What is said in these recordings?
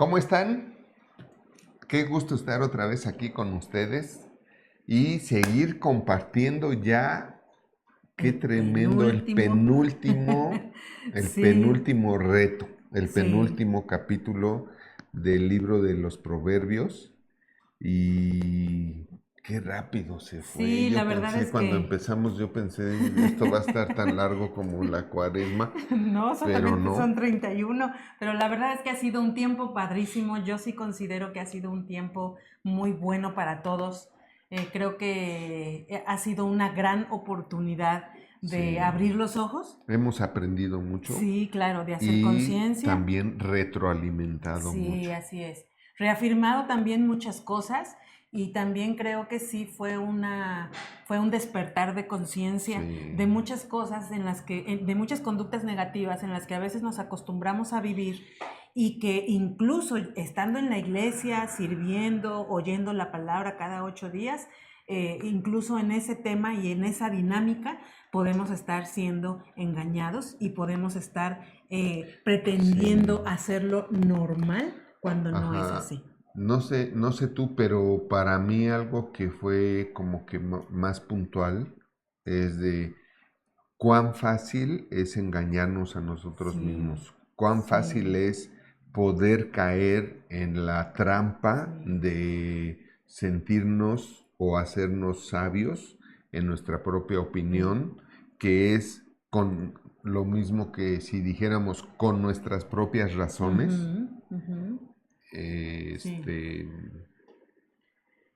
¿Cómo están? Qué gusto estar otra vez aquí con ustedes y seguir compartiendo ya. Qué El tremendo penúltimo. el Sí, penúltimo reto, el sí, penúltimo capítulo del libro de los Proverbios. Y qué rápido se fue. sí, la Yo verdad pensé, es cuando que empezamos, yo pensé, esto va a estar tan largo como la cuaresma, no, pero solamente son no. 31, pero la verdad es que ha sido un tiempo padrísimo. Yo sí considero que ha sido un tiempo muy bueno para todos. Creo que ha sido una gran oportunidad de abrir Sí, los ojos. hemos aprendido mucho Sí, claro, de hacer y conciencia. también retroalimentado Sí, mucho. así es. Reafirmado también muchas cosas y también creo que sí fue un despertar de conciencia de Sí, muchas cosas de muchas conductas negativas en las que a veces nos acostumbramos a vivir y que incluso estando en la iglesia, sirviendo, oyendo la palabra cada 8 días, incluso en ese tema y en esa dinámica podemos estar siendo engañados y podemos estar pretendiendo sí, hacerlo normal cuando no es ajá. así. No sé tú, pero para mí algo que fue como que más puntual es de cuán fácil es engañarnos a nosotros Sí, mismos, cuán fácil sí, es poder caer en la trampa sí. de sentirnos o hacernos sabios en nuestra propia Sí. opinión, que es con lo mismo que si dijéramos con nuestras propias razones, Ujú, ujú, sí. este,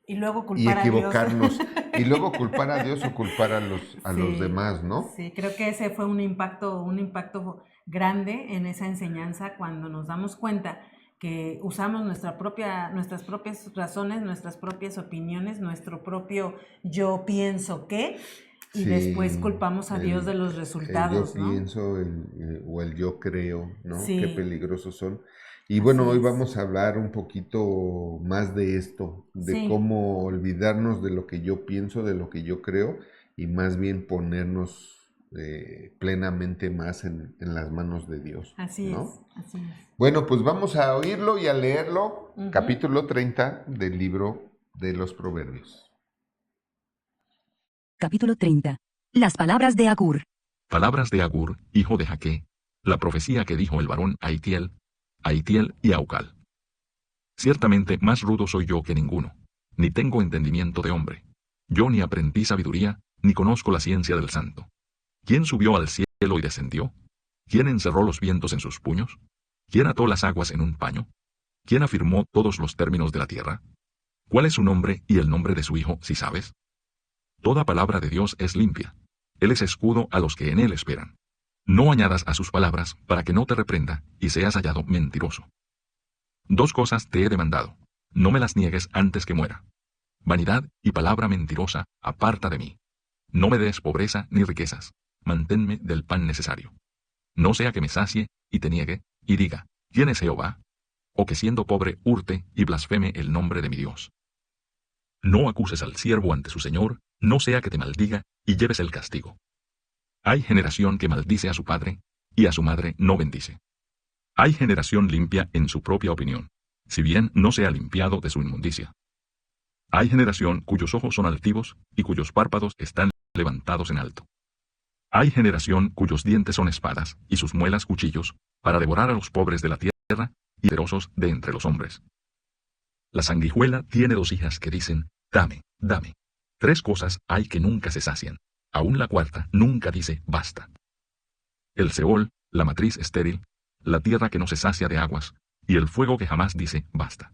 Y luego y culpar a Dios. equivocarnos, y luego culpar a Dios o culpar a los Sí, demás, ¿no? sí, creo que ese fue un impacto grande en esa enseñanza cuando nos damos cuenta que usamos nuestras propias razones, nuestras propias opiniones, nuestro propio yo pienso que, y después Sí, culpamos a Dios de los el yo resultados, ¿no? pienso o el yo creo, ¿no? Qué Sí, peligrosos son. Y bueno, así hoy es. vamos a hablar un poquito más de esto, de Sí, cómo olvidarnos de lo que yo pienso, de lo que yo creo, y más bien ponernos plenamente más en las manos de Dios, así es, ¿no? así es. Bueno, pues vamos a oírlo y a leerlo, Ujú. capítulo 30 del libro de los Proverbios. Capítulo 30. Las palabras de Agur. Palabras de Agur, hijo de Jaque, la profecía que dijo el varón Aitiel y Aucal. Ciertamente más rudo soy yo que ninguno, ni tengo entendimiento de hombre. Yo ni aprendí sabiduría, ni conozco la ciencia del santo. ¿Quién subió al cielo y descendió? ¿Quién encerró los vientos en sus puños? ¿Quién ató las aguas en un paño? ¿Quién afirmó todos los términos de la tierra? ¿Cuál es su nombre y el nombre de su hijo, si sabes? Toda palabra de Dios es limpia. Él es escudo a los que en él esperan. No añadas a sus palabras para que no te reprenda y seas hallado mentiroso. Dos cosas te he demandado. No me las niegues antes que muera. Vanidad y palabra mentirosa, aparta de mí. No me des pobreza ni riquezas. Manténme del pan necesario. No sea que me sacie y te niegue y diga, ¿quién es Jehová? O que siendo pobre hurte y blasfeme el nombre de mi Dios. No acuses al siervo ante su señor, no sea que te maldiga y lleves el castigo. Hay generación que maldice a su padre, y a su madre no bendice. Hay generación limpia en su propia opinión, si bien no sea limpiado de su inmundicia. Hay generación cuyos ojos son altivos, y cuyos párpados están levantados en alto. Hay generación cuyos dientes son espadas, y sus muelas cuchillos, para devorar a los pobres de la tierra, y poderosos de entre los hombres. La sanguijuela tiene dos hijas que dicen, dame, dame. Tres cosas hay que nunca se sacian. Aún la cuarta nunca dice, basta. El Seol, la matriz estéril, la tierra que no se sacia de aguas, y el fuego que jamás dice, basta.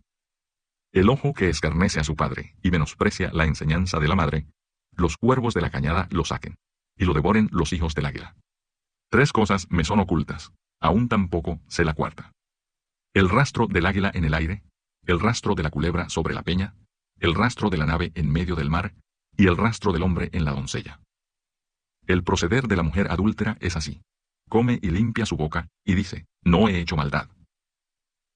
El ojo que escarnece a su padre y menosprecia la enseñanza de la madre, los cuervos de la cañada lo saquen, y lo devoren los hijos del águila. Tres cosas me son ocultas, aún tampoco sé la cuarta. El rastro del águila en el aire, el rastro de la culebra sobre la peña, el rastro de la nave en medio del mar, y el rastro del hombre en la doncella. El proceder de la mujer adúltera es así. Come y limpia su boca, y dice, no he hecho maldad.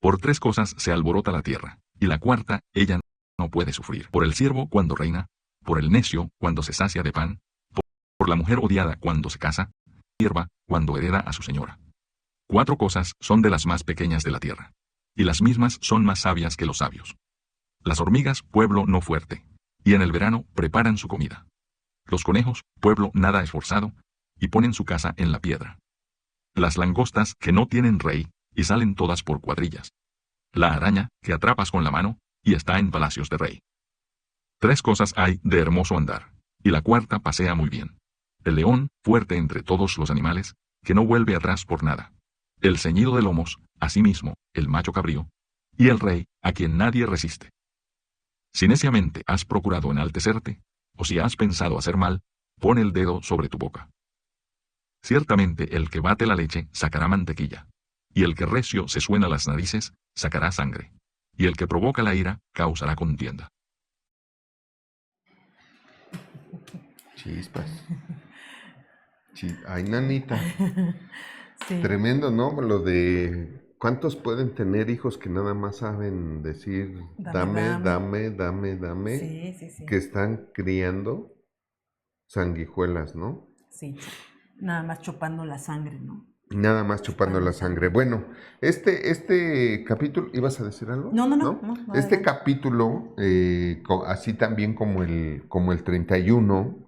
Por tres cosas se alborota la tierra, y la cuarta ella no puede sufrir. Por el siervo cuando reina, por el necio cuando se sacia de pan, por la mujer odiada cuando se casa, sierva cuando hereda a su señora. Cuatro cosas son de las más pequeñas de la tierra. y las mismas son más sabias que los sabios. Las hormigas, pueblo no fuerte, y en el verano preparan su comida. Los conejos, pueblo nada esforzado, y ponen su casa en la piedra. Las langostas, que no tienen rey, y salen todas por cuadrillas. La araña, que atrapas con la mano, y está en palacios de rey. 3 cosas hay de hermoso andar, y la cuarta pasea muy bien. El león, fuerte entre todos los animales, que no vuelve atrás por nada. El ceñido de lomos, asimismo, el macho cabrío, y el rey, a quien nadie resiste. Si neciamente has procurado enaltecerte, o si has pensado hacer mal, pon el dedo sobre tu boca. Ciertamente el que bate la leche sacará mantequilla, y el que recio se suena las narices sacará sangre, y el que provoca la ira causará contienda. Chispas. Ay, nanita. Sí. Tremendo, ¿no? Lo de cuántos pueden tener hijos que nada más saben decir Dame, dame, Sí. que están criando sanguijuelas, ¿no? Sí. Nada más chupando la sangre, ¿no? Nada más chupando la sangre. Bueno, este capítulo, ¿ibas a decir algo? No, Este adelante. capítulo, así también como el 31,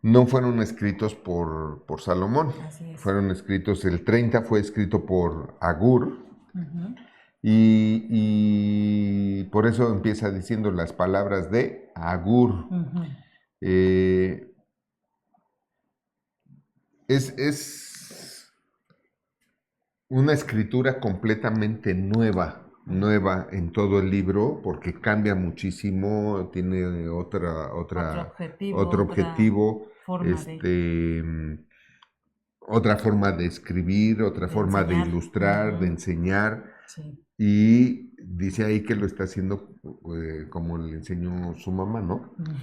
no fueron escritos por Salomón. Así es. Fueron escritos, el 30 fue escrito por Agur, Ujú. y por eso empieza diciendo las palabras de Agur. Ujú. Es una escritura completamente nueva en todo el libro, porque cambia muchísimo, tiene otro objetivo, forma otra forma de escribir, otra de forma de enseñar. ilustrar, de Ujú. enseñar, Sí. y dice ahí que lo está haciendo como le enseñó su mamá, ¿no? Ujú.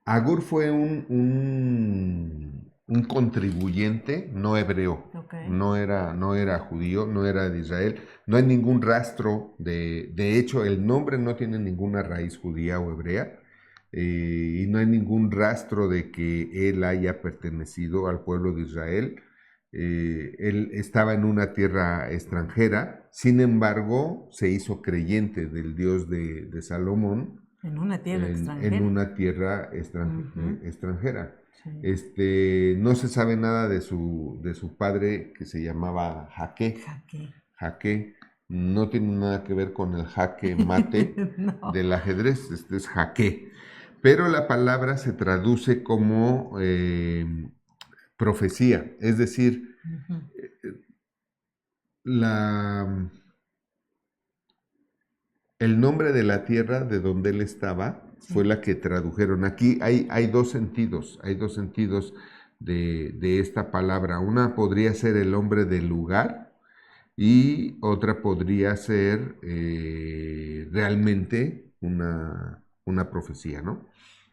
Agur fue un contribuyente no hebreo, Ok. no era judío, no era de Israel, no hay ningún rastro de hecho el nombre no tiene ninguna raíz judía o hebrea, y no hay ningún rastro de que él haya pertenecido al pueblo de Israel. Él estaba en una tierra extranjera, sin embargo se hizo creyente del Dios de Salomón, En una tierra extranjera. en una tierra Ujú. extranjera. Sí. No se sabe nada de su padre, que se llamaba Jaque. Jaque. Jaque no tiene nada que ver con el jaque mate No. del ajedrez, este es Jaque. Pero la palabra se traduce como profecía, es decir, Ujú. la, el nombre de la tierra de donde él estaba fue Sí. la que tradujeron. Aquí hay dos sentidos de esta palabra. Una podría ser el hombre del lugar y otra podría ser realmente una profecía, ¿no?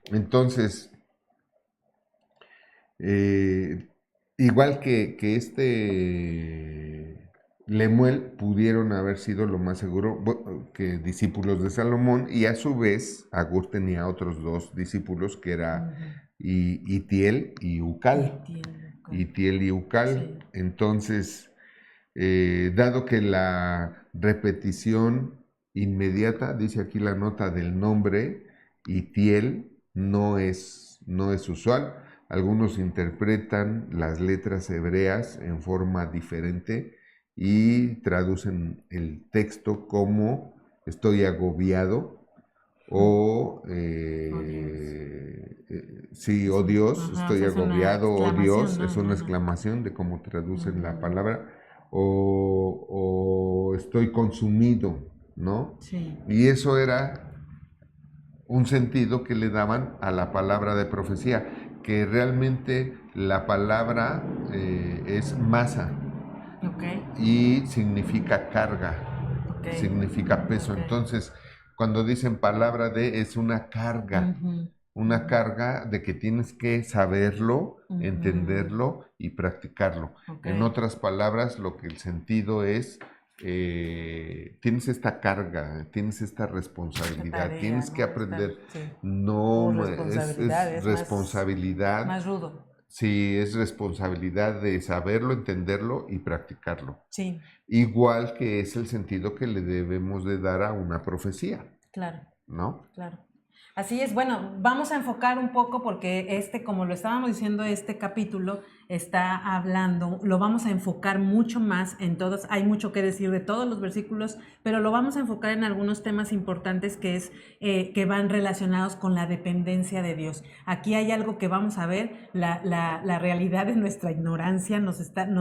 Entonces, eh, igual que Lemuel pudieron haber sido lo más seguro que discípulos de Salomón, y a su vez Agur tenía otros 2 discípulos que era Ujú. Itiel y Ucal. Itiel y Ucal. Sí. Entonces, dado que la repetición inmediata, dice aquí la nota del nombre, Itiel, no es usual. Algunos interpretan las letras hebreas en forma diferente y traducen el texto como estoy agobiado o sí, oh Dios, Ajá, o estoy sea, es una agobiado, oh exclamación, Dios, ¿no? es una Ajá. exclamación de cómo traducen la Ujú. palabra, o estoy consumido, ¿no? Sí. Y eso era un sentido que le daban a la palabra de profecía, que realmente la palabra es masa Ok. y significa carga, Ok. significa peso. Ok. Entonces, cuando dicen palabra de, es Ujú. una carga de que tienes que saberlo, Ujú. entenderlo y practicarlo. Ok. En otras palabras, lo que el sentido es, tienes esta carga, tienes esta responsabilidad, Tarea, tienes que ¿no? Estar, aprender. sí. O No, es responsabilidad, es responsabilidad. más rudo. Sí, es responsabilidad de saberlo, entenderlo y practicarlo. Sí, Igual que es el sentido que le debemos de dar a una profecía, claro. ¿no? Claro. Así es, bueno, vamos a enfocar un poco porque como lo estábamos diciendo, este capítulo está hablando, lo vamos a enfocar mucho más en todos, hay mucho que decir de todos los versículos, pero lo vamos a enfocar en algunos temas importantes que van relacionados con la dependencia de Dios. Aquí hay algo que vamos a ver, la realidad de nuestra ignorancia, nos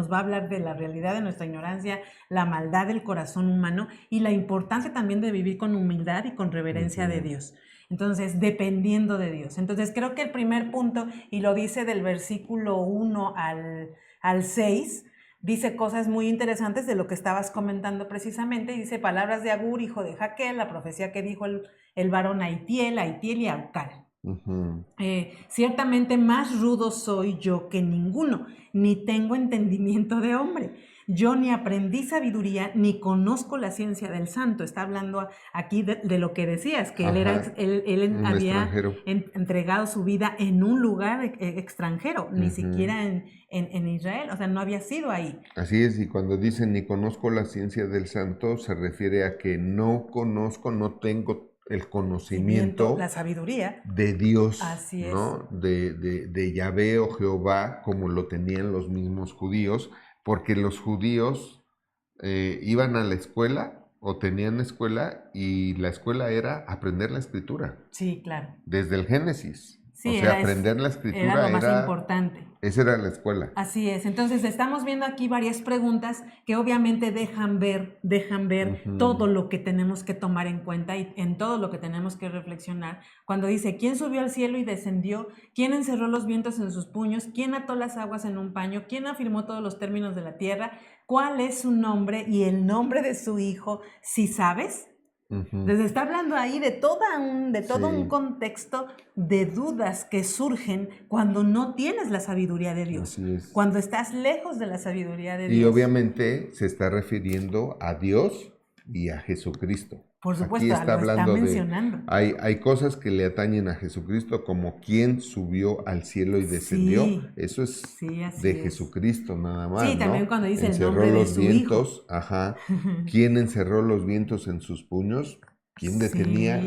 va a hablar de la realidad de nuestra ignorancia, la maldad del corazón humano y la importancia también de vivir con humildad y con reverencia de Dios. Entonces, dependiendo de Dios. Entonces, creo que el primer punto, y lo dice del versículo 1 al 6, dice cosas muy interesantes de lo que estabas comentando precisamente, y dice palabras de Agur, hijo de Jaquel, la profecía que dijo el varón Aitiel y Aucal. Ciertamente más rudo soy yo que ninguno, ni tengo entendimiento de hombre. Yo ni aprendí sabiduría, ni conozco la ciencia del santo. Está hablando aquí de lo que decías, que él había entregado su vida en un lugar extranjero, ni siquiera en Israel, o sea, no había sido ahí. Así es, y cuando dicen ni conozco la ciencia del santo, se refiere a que no conozco, no tengo el conocimiento, la sabiduría de Dios, así ¿no? De Yahvé o Jehová, como lo tenían los mismos judíos, porque los judíos iban a la escuela o tenían escuela y la escuela era aprender la escritura. Sí, claro. Desde el Génesis. Sí, o sea, aprender la escritura era lo más importante. Esa era la escuela. Así es. Entonces, estamos viendo aquí varias preguntas que obviamente dejan ver todo lo que tenemos que tomar en cuenta y en todo lo que tenemos que reflexionar. Cuando dice, ¿quién subió al cielo y descendió? ¿Quién encerró los vientos en sus puños? ¿Quién ató las aguas en un paño? ¿Quién afirmó todos los términos de la tierra? ¿Cuál es su nombre y el nombre de su hijo? ¿Sí sabes? Entonces está hablando ahí de todo un contexto de dudas que surgen cuando no tienes la sabiduría de Dios, cuando estás lejos de la sabiduría de Dios. Y obviamente se está refiriendo a Dios y a Jesucristo. Por supuesto, aquí está hablando mencionando. Hay cosas que le atañen a Jesucristo, como quién subió al cielo y descendió. Eso es de Jesucristo nada más. Sí, también cuando dice encerró el nombre los de su vientos, hijo. ¿Quién encerró los vientos en sus puños? ¿Quién detenía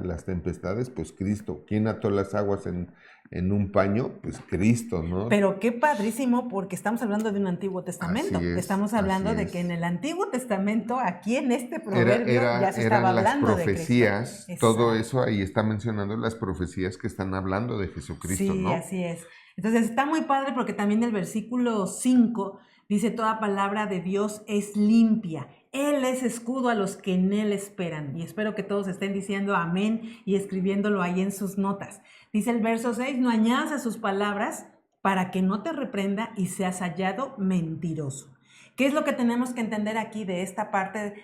las tempestades? Pues Cristo. ¿Quién ató las aguas en un paño? Pues Cristo, ¿no? Pero qué padrísimo, porque estamos hablando de un Antiguo Testamento. Estamos hablando de que en el Antiguo Testamento, aquí en este proverbio, ya se estaba hablando las profecías, de Cristo. Todo eso ahí está mencionando las profecías que están hablando de Jesucristo, ¿no? Sí, así es. Entonces está muy padre porque también el versículo 5 dice, toda palabra de Dios es limpia. Él es escudo a los que en Él esperan. Y espero que todos estén diciendo amén y escribiéndolo ahí en sus notas. Dice el verso 6, no añadas a sus palabras para que no te reprenda y seas hallado mentiroso. ¿Qué es lo que tenemos que entender aquí de esta parte?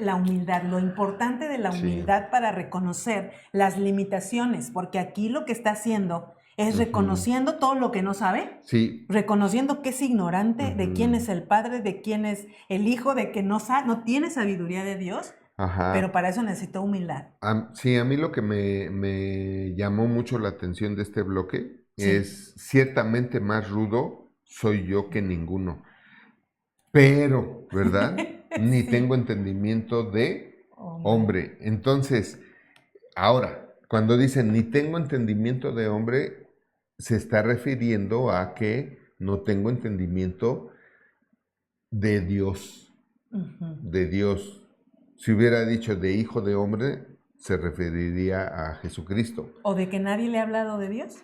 La humildad, lo importante de la humildad para reconocer las limitaciones, porque aquí lo que está haciendo es reconociendo todo lo que no sabe, reconociendo que es ignorante, de quién es el Padre, de quién es el Hijo, de que no tiene sabiduría de Dios, pero para eso necesita humildad. Sí, a mí lo que me llamó mucho la atención de este bloque es ciertamente más rudo soy yo que ninguno, pero, ¿verdad? Ni tengo entendimiento de hombre. Entonces, ahora, cuando dicen ni tengo entendimiento de hombre, se está refiriendo a que no tengo entendimiento de Dios. De Dios. Si hubiera dicho de hijo de hombre, se referiría a Jesucristo. ¿O de que nadie le ha hablado de Dios?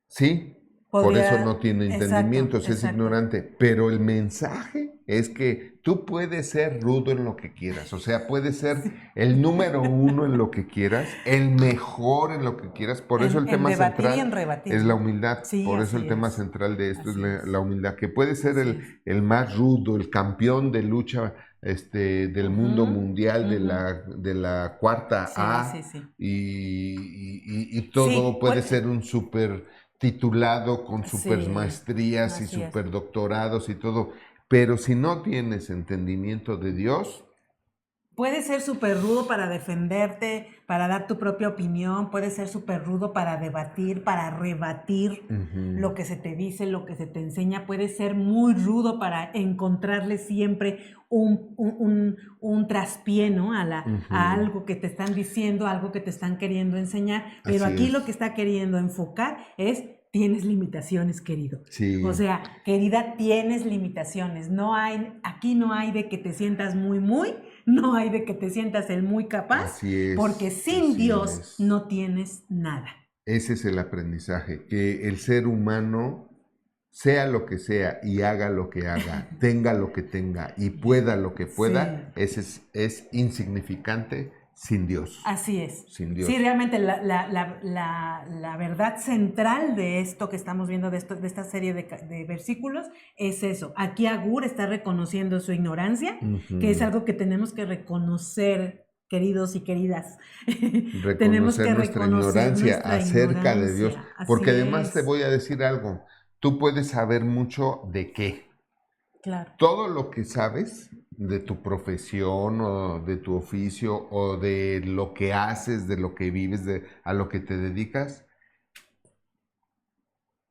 Sí, por eso no tiene entendimiento, es ignorante. Pero el mensaje es que tú puedes ser rudo en lo que quieras. O sea, puedes ser el número uno en lo que quieras, el mejor en lo que quieras. Por eso el tema central es la humildad. Por eso el tema central de esto es la humildad. Que puede ser el más rudo, el campeón de lucha del mundo mundial, de la cuarta A. Y todo puede ser un súper titulado con super maestrías y super doctorados y todo, pero si no tienes entendimiento de Dios, Puedes ser súper rudo para defenderte, para dar tu propia opinión, puedes ser súper rudo para debatir, para rebatir lo que se te dice, lo que se te enseña. Puedes ser muy rudo para encontrarle siempre un traspié, ¿no? a algo que te están diciendo, algo que te están queriendo enseñar. Pero Así aquí es. lo que está queriendo enfocar es: tienes limitaciones, querido. Sí. O sea, querida, tienes limitaciones. Aquí no hay de que te sientas muy, no hay de que te sientas el muy capaz, Así es, porque sin así Dios es. no tienes nada. Ese es el aprendizaje, que el ser humano, sea lo que sea y haga lo que haga, tenga lo que tenga y pueda lo que pueda, Sí. es insignificante sin Dios. Así es. Sin Dios. Sí, realmente la verdad central de esto que estamos viendo, de esta serie de versículos, es eso. Aquí Agur está reconociendo su ignorancia, que es algo que tenemos que reconocer, queridos y queridas. Tenemos que Nuestra reconocer ignorancia nuestra acerca de Dios. ignorancia. Porque Así además te es. voy a decir algo, tú puedes saber mucho de qué. Claro. Todo lo que sabes de tu profesión o de tu oficio o de lo que haces, de lo que vives, a lo que te dedicas,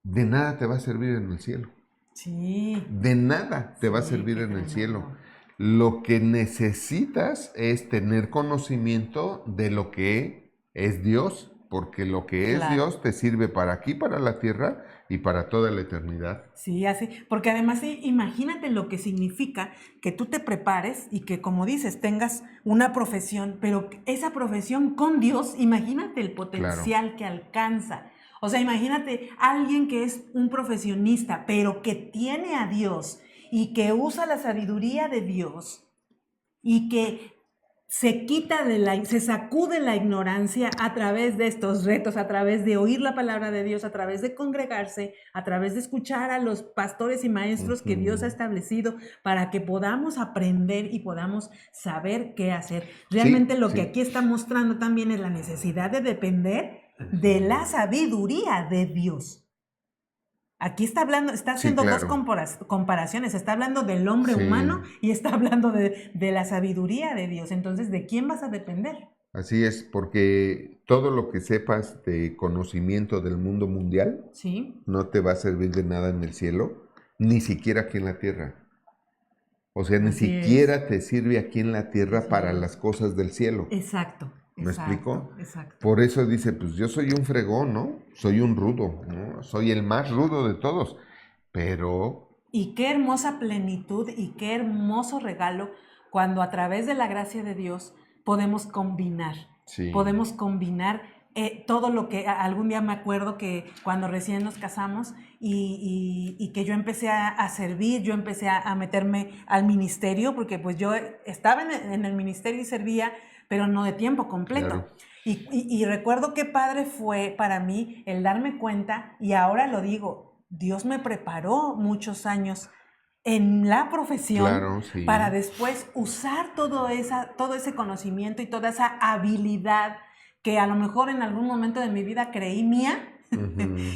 de nada te va a servir en el cielo. Sí. De nada te va a Sí, servir qué en el cielo. tremendo. Lo que necesitas es tener conocimiento de lo que es Dios, porque lo que es Claro. Dios te sirve para aquí, para la tierra y para toda la eternidad. Sí, así, porque además sí, imagínate lo que significa que tú te prepares y que, como dices, tengas una profesión, pero esa profesión con Dios, imagínate el potencial que alcanza. O sea, imagínate alguien que es un profesionista, pero que tiene a Dios y que usa la sabiduría de Dios y que se sacude la ignorancia a través de estos retos, a través de oír la palabra de Dios, a través de congregarse, a través de escuchar a los pastores y maestros que Dios ha establecido para que podamos aprender y podamos saber qué hacer. Realmente lo que aquí está mostrando también es la necesidad de depender de la sabiduría de Dios. Aquí está haciendo dos comparaciones, está hablando del hombre humano y está hablando de la sabiduría de Dios. Entonces, ¿de quién vas a depender? Así es, porque todo lo que sepas de conocimiento del mundo mundial no te va a servir de nada en el cielo, ni siquiera aquí en la tierra. O sea, ni siquiera te sirve aquí en la tierra para las cosas del cielo. Exacto. ¿Me explico? Exacto. Por eso dice, pues yo soy un fregón, ¿no? Soy un rudo, ¿no? Soy el más rudo de todos, pero... Y qué hermosa plenitud y qué hermoso regalo cuando a través de la gracia de Dios podemos combinar. Sí. Podemos combinar todo lo que algún día me acuerdo que cuando recién nos casamos y que yo empecé a servir, yo empecé a meterme al ministerio, porque pues yo estaba en el ministerio y servía, pero no de tiempo completo. Claro. Y recuerdo qué padre fue para mí el darme cuenta, y ahora lo digo, Dios me preparó muchos años en la profesión para después usar todo ese conocimiento y toda esa habilidad que a lo mejor en algún momento de mi vida creí mía.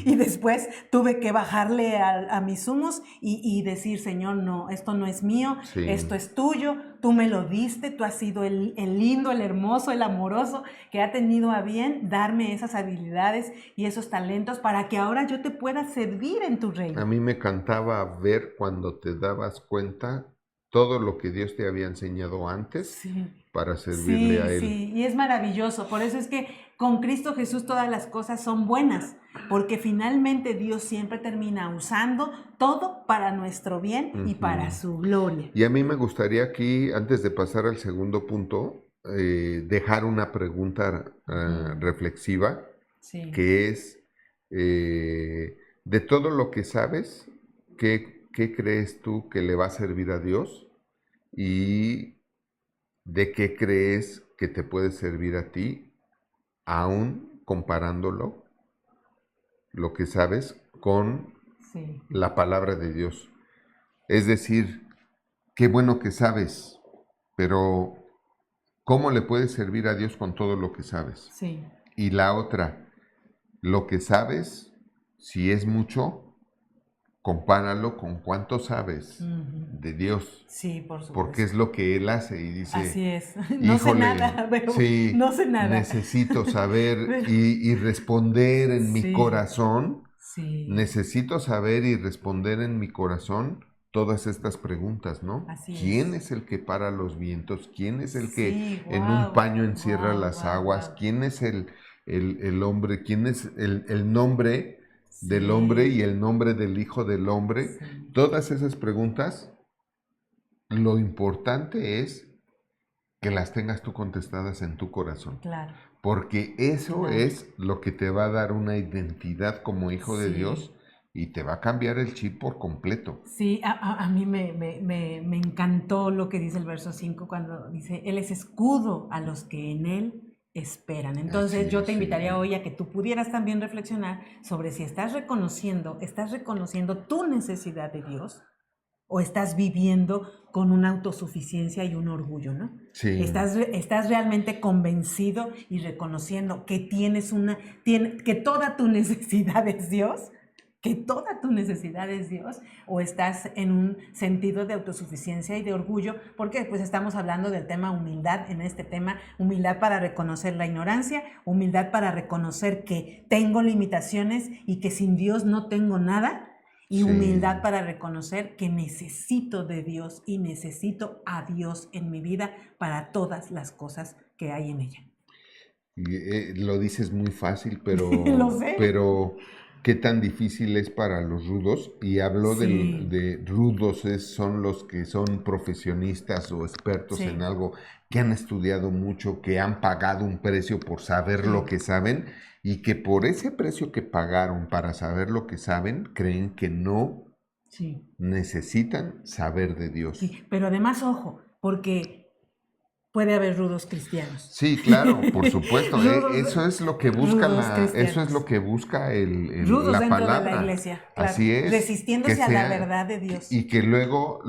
Y después tuve que bajarle a mis humos y decir, Señor, no, esto no es mío, esto es tuyo, tú me lo diste, tú has sido el lindo, el hermoso, el amoroso, que ha tenido a bien darme esas habilidades y esos talentos para que ahora yo te pueda servir en tu reino. A mí me encantaba ver cuando te dabas cuenta todo lo que Dios te había enseñado antes para servirle a Él. Sí, y es maravilloso. Por eso es que con Cristo Jesús todas las cosas son buenas, porque finalmente Dios siempre termina usando todo para nuestro bien y para su gloria. Y a mí me gustaría aquí, antes de pasar al segundo punto, dejar una pregunta reflexiva, que es, de todo lo que sabes, ¿qué crees tú que le va a servir a Dios? ¿Y de qué crees que te puede servir a ti, aún comparándolo, lo que sabes, con la palabra de Dios? Es decir, qué bueno que sabes, pero ¿cómo le puedes servir a Dios con todo lo que sabes? Y la otra, lo que sabes, si es mucho, compáralo con cuánto sabes de Dios, Sí, por supuesto. porque es lo que Él hace y dice, Así es. No sé híjole, nada, pero sí, no sé nada. necesito saber Pero- y responder en mi Sí, corazón, sí, necesito saber y responder en mi corazón todas estas preguntas, ¿no? así ¿Quién es. es el que para los vientos? ¿Quién es el que Sí, en un guau, paño encierra guau, las guau, aguas? guau. ¿Quién es el hombre? ¿Quién es el nombre del hombre y Sí, el nombre del hijo del hombre? sí, Todas esas preguntas, lo importante es que las tengas tú contestadas en tu corazón, claro, porque eso claro. es lo que te va a dar una identidad como hijo de Dios Sí, y te va a cambiar el chip por completo. sí, a mí me encantó lo que dice el verso 5 cuando dice, Él es escudo a los que en Él esperan. Así Entonces yo es, te invitaría sí. hoy a que tú pudieras también reflexionar sobre si estás reconociendo tu necesidad de Dios o estás viviendo con una autosuficiencia y un orgullo, ¿no? Sí, Estás realmente convencido y reconociendo que que toda tu necesidad es Dios, que toda tu necesidad es Dios, o estás en un sentido de autosuficiencia y de orgullo, porque pues estamos hablando del tema humildad en este tema, humildad para reconocer la ignorancia, humildad para reconocer que tengo limitaciones y que sin Dios no tengo nada, y humildad sí. para reconocer que necesito de Dios y necesito a Dios en mi vida para todas las cosas que hay en ella. Y, lo dices muy fácil, Lo sé. pero qué tan difícil es para los rudos. Y hablo Sí, de rudos, son los que son profesionistas o expertos en sí, algo, que han estudiado mucho, que han pagado un precio por saber lo sí, que saben y que por ese precio que pagaron para saber lo que saben, creen que no sí, necesitan saber de Dios. sí. Pero además, ojo, porque puede haber rudos cristianos. Sí, claro, por supuesto. Rudos, Eso es lo que busca rudos eso es lo cristianos. que busca Rudos la dentro de la palabra. iglesia, claro. Así es, que Resistiéndose a la sea, verdad de Dios. y que luego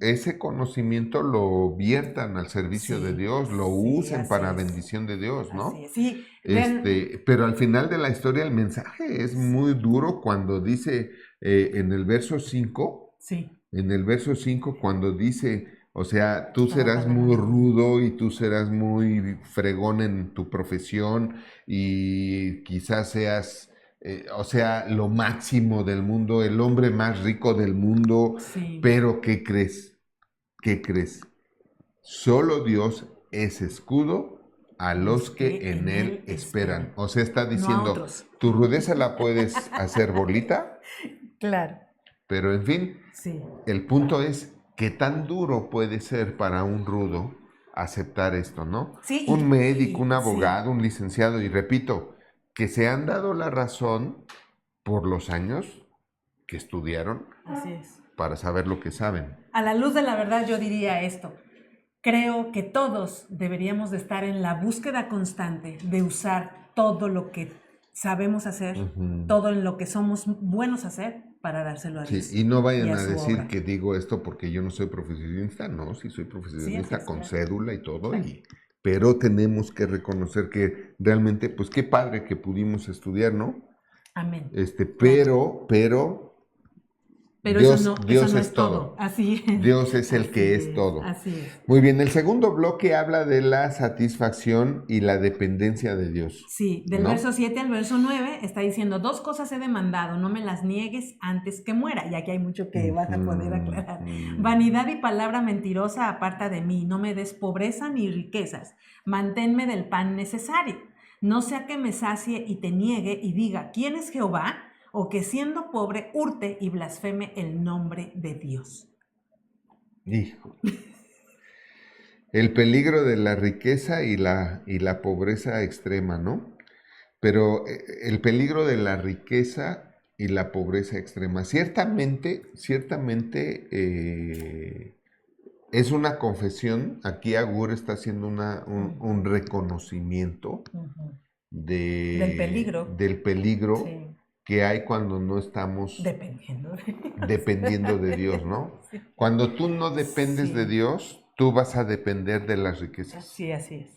ese conocimiento lo viertan al servicio de Sí, Dios, lo sí, usen así para es. bendición de Dios, Así ¿no? es. Sí, vean, Pero al final de la historia el mensaje es muy duro cuando dice en el verso 5. sí, En el verso 5 cuando dice, o sea, tú estaba serás pasando. muy rudo y tú serás muy fregón en tu profesión y quizás seas, o sea, lo máximo del mundo, el hombre más rico del mundo, Sí, pero ¿qué crees? ¿Qué crees? Solo Dios es escudo a los los que que en en Él Él esperan. esperan, O sea, está no a diciendo, otros. tu rudeza la puedes hacer bolita, Claro, pero en fin, sí, el punto es qué tan duro puede ser para un rudo aceptar esto, ¿no? sí, Un médico, un sí, abogado, un licenciado, y repito, que se han dado la razón por los años que estudiaron así es. para saber lo que saben. A la luz de la verdad yo diría esto. Creo que todos deberíamos de estar en la búsqueda constante de usar todo lo que sabemos hacer, Ujú. todo en lo que somos buenos a hacer para dárselo a Sí, Dios y no y vayan a a su decir obra. que digo esto porque yo no soy profesionista, no, sí soy Sí, así profesionista es, con claro. cédula y todo, Claro. pero tenemos que reconocer que realmente, pues qué padre que pudimos estudiar, ¿no? Amén. Claro. Pero Pero eso Dios no es es todo. todo. Así Dios es. es el que es todo. Así es. Muy bien, el segundo bloque habla de la satisfacción y la dependencia de Dios, Sí, del verso ¿no? 7 al verso 9 está diciendo, dos cosas he demandado, no me las niegues antes que muera. Y aquí hay mucho que vas a poder Ujú, aclarar. ujú. Vanidad y palabra mentirosa aparta de mí, no me des pobreza ni riquezas, manténme del pan necesario. No sea que me sacie y te niegue y diga, ¿quién es Jehová? O que siendo pobre hurte y blasfeme el nombre de Dios. Hijo. El peligro de la riqueza y la pobreza extrema, ¿no? Pero el peligro de la riqueza y la pobreza extrema, ciertamente es una confesión. Aquí Agur está haciendo un reconocimiento Ujú. Del peligro, del peligro sí, que hay cuando no estamos dependiendo de Dios. dependiendo de Dios, ¿no? Sí. Cuando tú no dependes de Sí, Dios, tú vas a depender de las riquezas. sí, así es.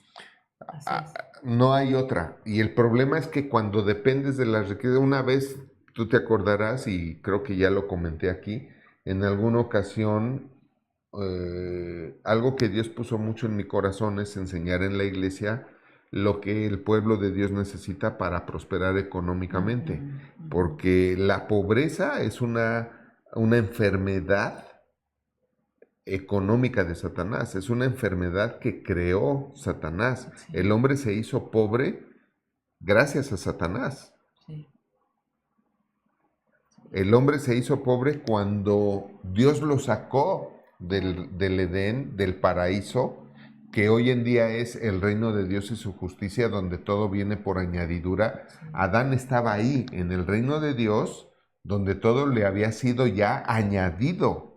Así Ah, es. no hay otra. Y el problema es que cuando dependes de las riquezas, una vez tú te acordarás, y creo que ya lo comenté aquí, en alguna ocasión algo que Dios puso mucho en mi corazón es enseñar en la iglesia lo que el pueblo de Dios necesita para prosperar económicamente, porque la pobreza es una enfermedad económica de Satanás, es una enfermedad que creó Satanás. Sí. El hombre se hizo pobre gracias a Satanás. Sí. El hombre se hizo pobre cuando Dios lo sacó del Edén, del paraíso, que hoy en día es el reino de Dios y su justicia, donde todo viene por añadidura. Sí. Adán estaba ahí, en el reino de Dios, donde todo le había sido ya añadido.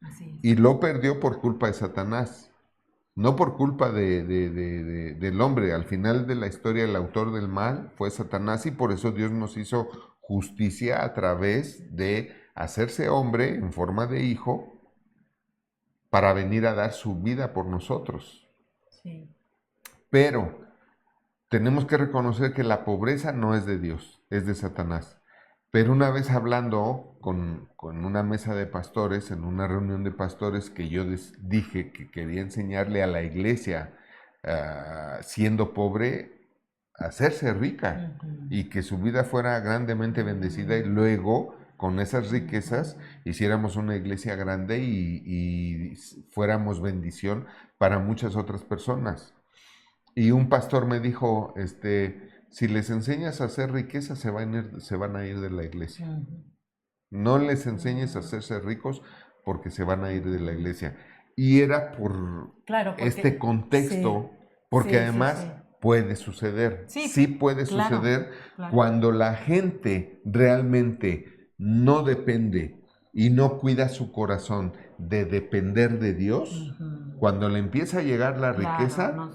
Así es. Y lo perdió por culpa de Satanás, no por culpa del hombre. Al final de la historia, el autor del mal fue Satanás, y por eso Dios nos hizo justicia a través de hacerse hombre en forma de hijo para venir a dar su vida por nosotros. Sí. Pero tenemos que reconocer que la pobreza no es de Dios, es de Satanás. Pero una vez hablando con una mesa de pastores, en una reunión de pastores, que yo dije que quería enseñarle a la iglesia, siendo pobre, a hacerse rica, y que su vida fuera grandemente bendecida, y luego con esas riquezas hiciéramos una iglesia grande y fuéramos bendición para muchas otras personas. Y un pastor me dijo, si les enseñas a hacer riqueza, se van a ir de la iglesia. No les enseñes a hacerse ricos, porque se van a ir de la iglesia. Y era por Claro, porque, este contexto, porque además puede suceder. Sí puede suceder cuando la gente realmente no depende y no cuida su corazón de depender de Dios. Cuando le empieza a llegar la riqueza,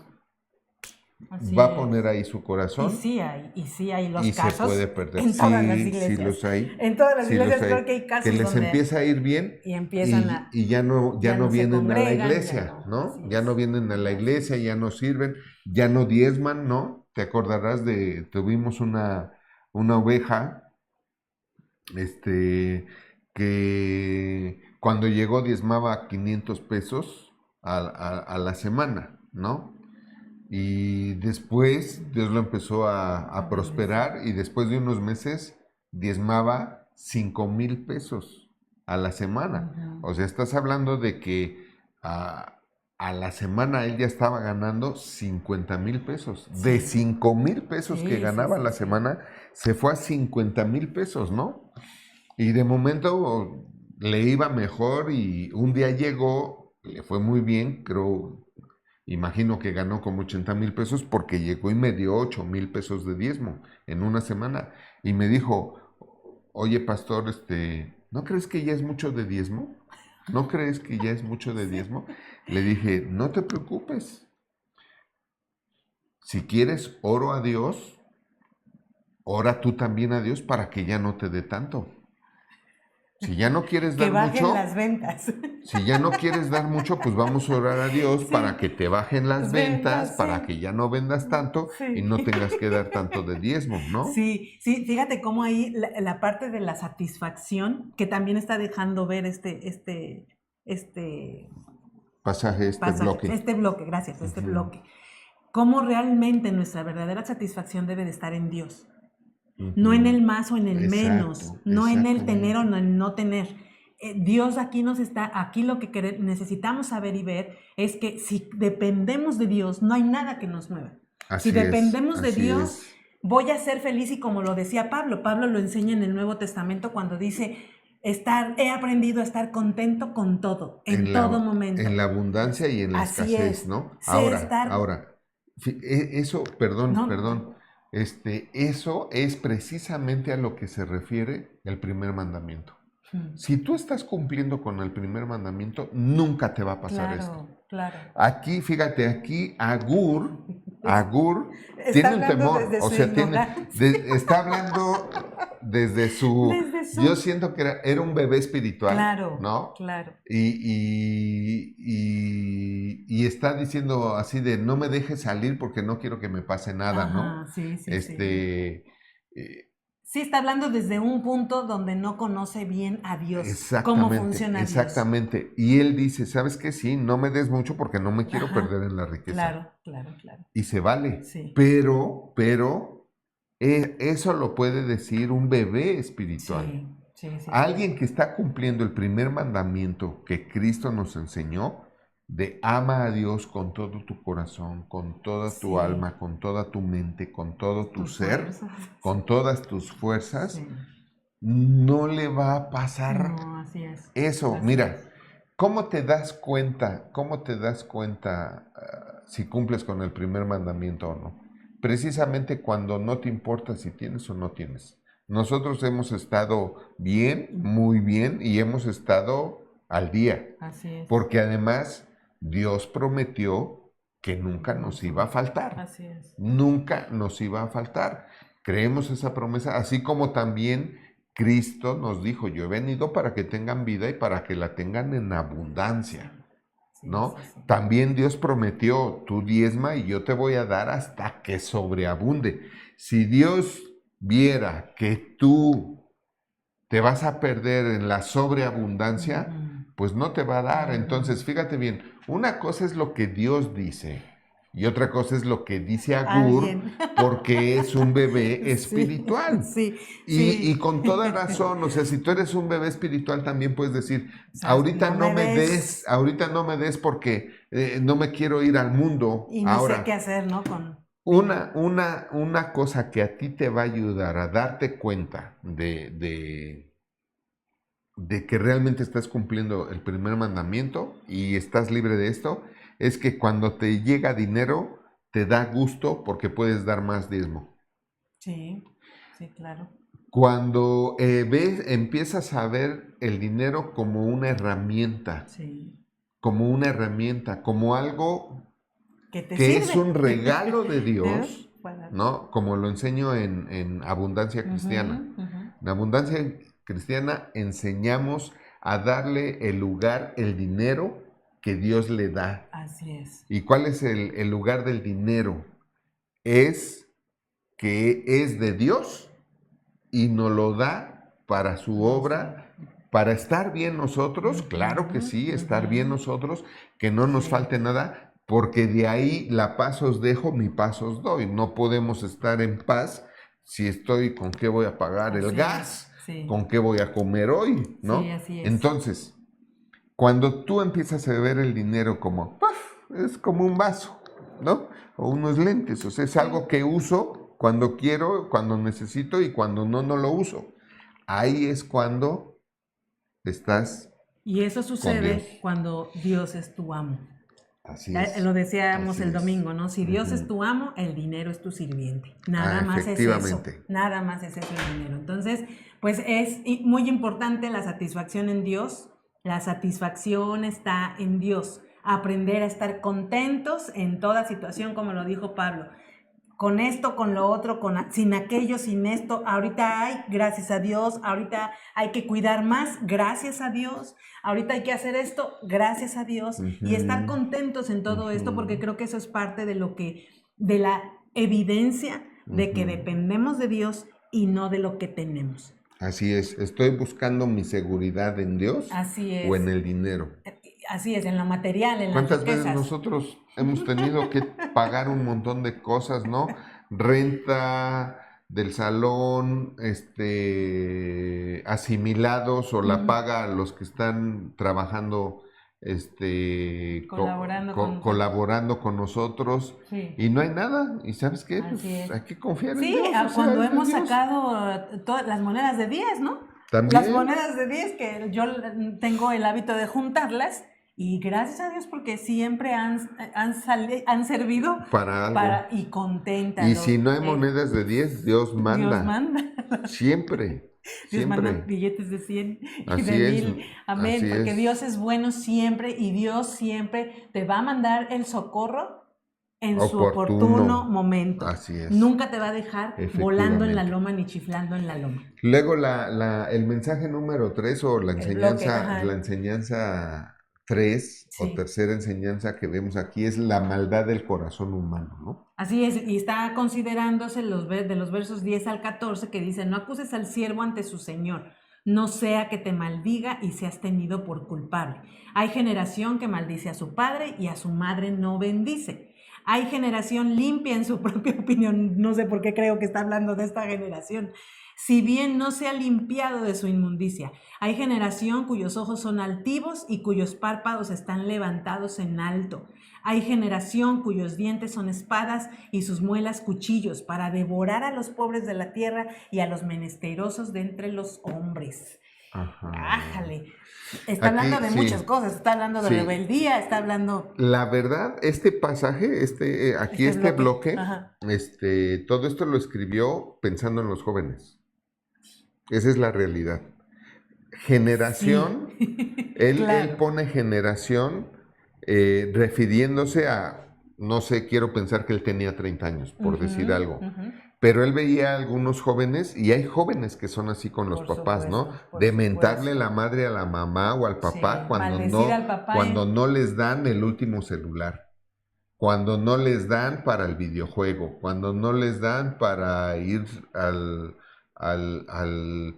va a poner ahí su corazón. Y sí hay los y casos se puede perder. en todas las iglesias. Sí los hay. En todas las iglesias creo que hay casos que les donde empieza a ir bien y empiezan y ya no vienen a la iglesia, ya no vienen a la iglesia, ya no sirven, ya no diezman, ¿no? Te acordarás tuvimos una oveja, que cuando llegó diezmaba 500 pesos a la semana, ¿no? Y después Dios lo empezó a prosperar, y después de unos meses diezmaba 5,000 pesos a la semana. O sea, estás hablando de que a la semana él ya estaba ganando 50,000 pesos. De 5,000 pesos que ganaba a la semana, se fue a 50,000 pesos, ¿no? Y de momento le iba mejor, y un día llegó, le fue muy bien, imagino que ganó como 80,000 pesos, porque llegó y me dio 8,000 pesos de diezmo en una semana. Y me dijo, oye pastor, ¿no crees que ya es mucho de diezmo? ¿No crees que ya es mucho de diezmo? Le dije, no te preocupes. Si quieres oro a Dios, ora tú también a Dios para que ya no te dé tanto. Si ya no quieres dar mucho, que bajen las ventas. Si ya no quieres dar mucho, pues vamos a orar a Dios para que te bajen las ventas, para que ya no vendas tanto y no tengas que dar tanto de diezmo, ¿no? Sí, fíjate cómo ahí la parte de la satisfacción, que también está dejando ver este pasaje, bloque. Este bloque, gracias, bloque. Cómo realmente nuestra verdadera satisfacción debe de estar en Dios. No en el más o en el menos, no en el tener o en el no tener. Dios aquí lo que necesitamos saber y ver es que si dependemos de Dios, no hay nada que nos mueva. Si dependemos de Dios, voy a ser feliz, y como lo decía Pablo lo enseña en el Nuevo Testamento cuando dice, he aprendido a estar contento con todo, en todo momento. En la abundancia y en la escasez, ¿no? Ahora, eso, perdón. Eso es precisamente a lo que se refiere el primer mandamiento. Si tú estás cumpliendo con el primer mandamiento, nunca te va a pasar esto. Claro. Aquí, fíjate, Agur tiene un temor, o sea, está hablando desde su... Yo siento que era un bebé espiritual, ¿no? Claro. Y está diciendo así de, no me dejes salir porque no quiero que me pase nada, ¿no? Sí. Sí, está hablando desde un punto donde no conoce bien a Dios, cómo Exactamente, funciona Dios. exactamente. Y él dice, ¿sabes qué? Sí, no me des mucho porque no me quiero Ajá, perder en la riqueza. claro, claro, claro. Y se vale. Sí. Pero, eso lo puede decir un bebé espiritual. Sí. Alguien que está cumpliendo el primer mandamiento que Cristo nos enseñó, de ama a Dios con todo tu corazón, con toda tu Sí. alma, con toda tu mente, con todo tu Tus ser, fuerzas. con todas tus fuerzas, Sí. no le va a pasar No, así es. eso. Así Mira, es. ¿cómo te das cuenta? Si cumples con el primer mandamiento o no? Precisamente cuando no te importa si tienes o no tienes. Nosotros hemos estado bien, muy bien, y hemos estado al día. Así es. Porque además Dios prometió que nunca nos iba a faltar. Así es. Nunca nos iba a faltar. Creemos esa promesa, así como también Cristo nos dijo, yo he venido para que tengan vida y para que la tengan en abundancia, Sí, ¿no? sí. También Dios prometió, tú diezma y yo te voy a dar hasta que sobreabunde. Si Dios viera que tú te vas a perder en la sobreabundancia, pues no te va a dar. Entonces, fíjate bien, una cosa es lo que Dios dice y otra cosa es lo que dice Agur, porque es un bebé espiritual. Sí. Y con toda razón, o sea, si tú eres un bebé espiritual también puedes decir, O sea, ahorita no no me me des. des, ahorita no me des porque no me quiero ir al mundo. Y ni sé qué hacer, ¿no? Una cosa que a ti te va a ayudar a darte cuenta de que realmente estás cumpliendo el primer mandamiento y estás libre de esto, es que cuando te llega dinero, te da gusto porque puedes dar más diezmo. Sí, claro. Cuando empiezas a ver el dinero como una herramienta, como algo que es un regalo de Dios, ¿no? Como lo enseño en Abundancia Cristiana. En Abundancia Cristiana enseñamos a darle el lugar, el dinero que Dios le da. Así es. ¿Y cuál es el lugar del dinero? Es que es de Dios y nos lo da para su obra, para estar bien nosotros, claro que sí, estar bien nosotros, que no nos falte nada, porque de ahí la paz os dejo, mi paz os doy. No podemos estar en paz si estoy con qué voy a pagar el gas, con qué voy a comer hoy, ¿no? Sí, así es. Entonces, cuando tú empiezas a ver el dinero como, es como un vaso, ¿no? O unos lentes, o sea, es algo que uso cuando quiero, cuando necesito y cuando no lo uso. Ahí es cuando estás. Y eso sucede cuando Dios es tu amo. Así es. Lo decíamos el domingo, ¿no? Si Dios es tu amo, el dinero es tu sirviente. Nada más es eso. Nada más es eso el dinero. Entonces, pues es muy importante la satisfacción en Dios. La satisfacción está en Dios. Aprender a estar contentos en toda situación, como lo dijo Pablo. Con esto, con lo otro, sin aquello, sin esto, ahorita hay, gracias a Dios, ahorita hay que cuidar más, gracias a Dios, ahorita hay que hacer esto, gracias a Dios, y estar contentos en todo esto, porque creo que eso es parte de de la evidencia de que dependemos de Dios y no de lo que tenemos. Así es, estoy buscando mi seguridad en Dios. Así es. O en el dinero. Así es, en lo material, en las ¿Cuántas riquezas? veces nosotros hemos tenido que pagar un montón de cosas, ¿no? Renta del salón, asimilados, o la paga a los que están trabajando, colaborando con nosotros, y no hay nada. ¿Y sabes qué? Pues hay que confiar en Dios. Sí, cuando hemos sacado todas las monedas de 10, ¿no? También. Las monedas de 10, que yo tengo el hábito de juntarlas, y gracias a Dios porque siempre han servido para algo. Y contenta. Y si no hay monedas de 10, Dios manda. Dios manda. Siempre. Dios manda billetes de 100 y así de es, 1000. Amén. Así porque es. Dios es bueno siempre y Dios siempre te va a mandar el socorro en su oportuno momento. Así es. Nunca te va a dejar volando en la loma ni chiflando en la loma. Luego el mensaje número 3 o la enseñanza 3 o Sí. tercera enseñanza que vemos aquí es la maldad del corazón humano, ¿no? Así es, y está considerándose de los versos 10 al 14 que dice, no acuses al siervo ante su señor, no sea que te maldiga y seas tenido por culpable. Hay generación que maldice a su padre y a su madre no bendice. Hay generación limpia en su propia opinión, no sé por qué creo que está hablando de esta generación, si bien no se ha limpiado de su inmundicia. Hay generación cuyos ojos son altivos y cuyos párpados están levantados en alto. Hay generación cuyos dientes son espadas y sus muelas cuchillos para devorar a los pobres de la tierra y a los menesterosos de entre los hombres. Ajá. Ájale. Está Aquí, hablando de sí, muchas cosas, está hablando de sí. rebeldía, está hablando... La verdad, este pasaje, aquí este bloque, Ajá. todo esto lo escribió pensando en los jóvenes. Esa es la realidad. Generación, Sí. él Claro. pone generación refiriéndose a, no sé, quiero pensar que él tenía 30 años, por decir algo. Pero él veía a algunos jóvenes, y hay jóvenes que son así con los Por papás, ¿no? supuesto, por De mentarle supuesto. la madre a la mamá o al papá Sí, cuando maldecir no, al papá cuando no les dan el último celular, cuando no les dan para el videojuego, cuando no les dan para ir al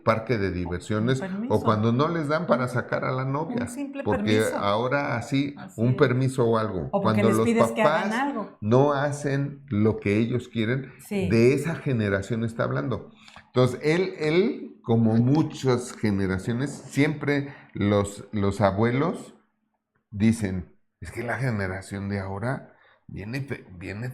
parque de un diversiones, o permiso, cuando no les dan para sacar a la novia, un simple porque permiso. ahora así, Así un es. permiso o algo. O porque Cuando les los pides que hagan papás algo. no hacen lo que ellos quieren, Sí. de esa generación está hablando. Entonces, él, como muchas generaciones, siempre los abuelos dicen, es que la generación de ahora viene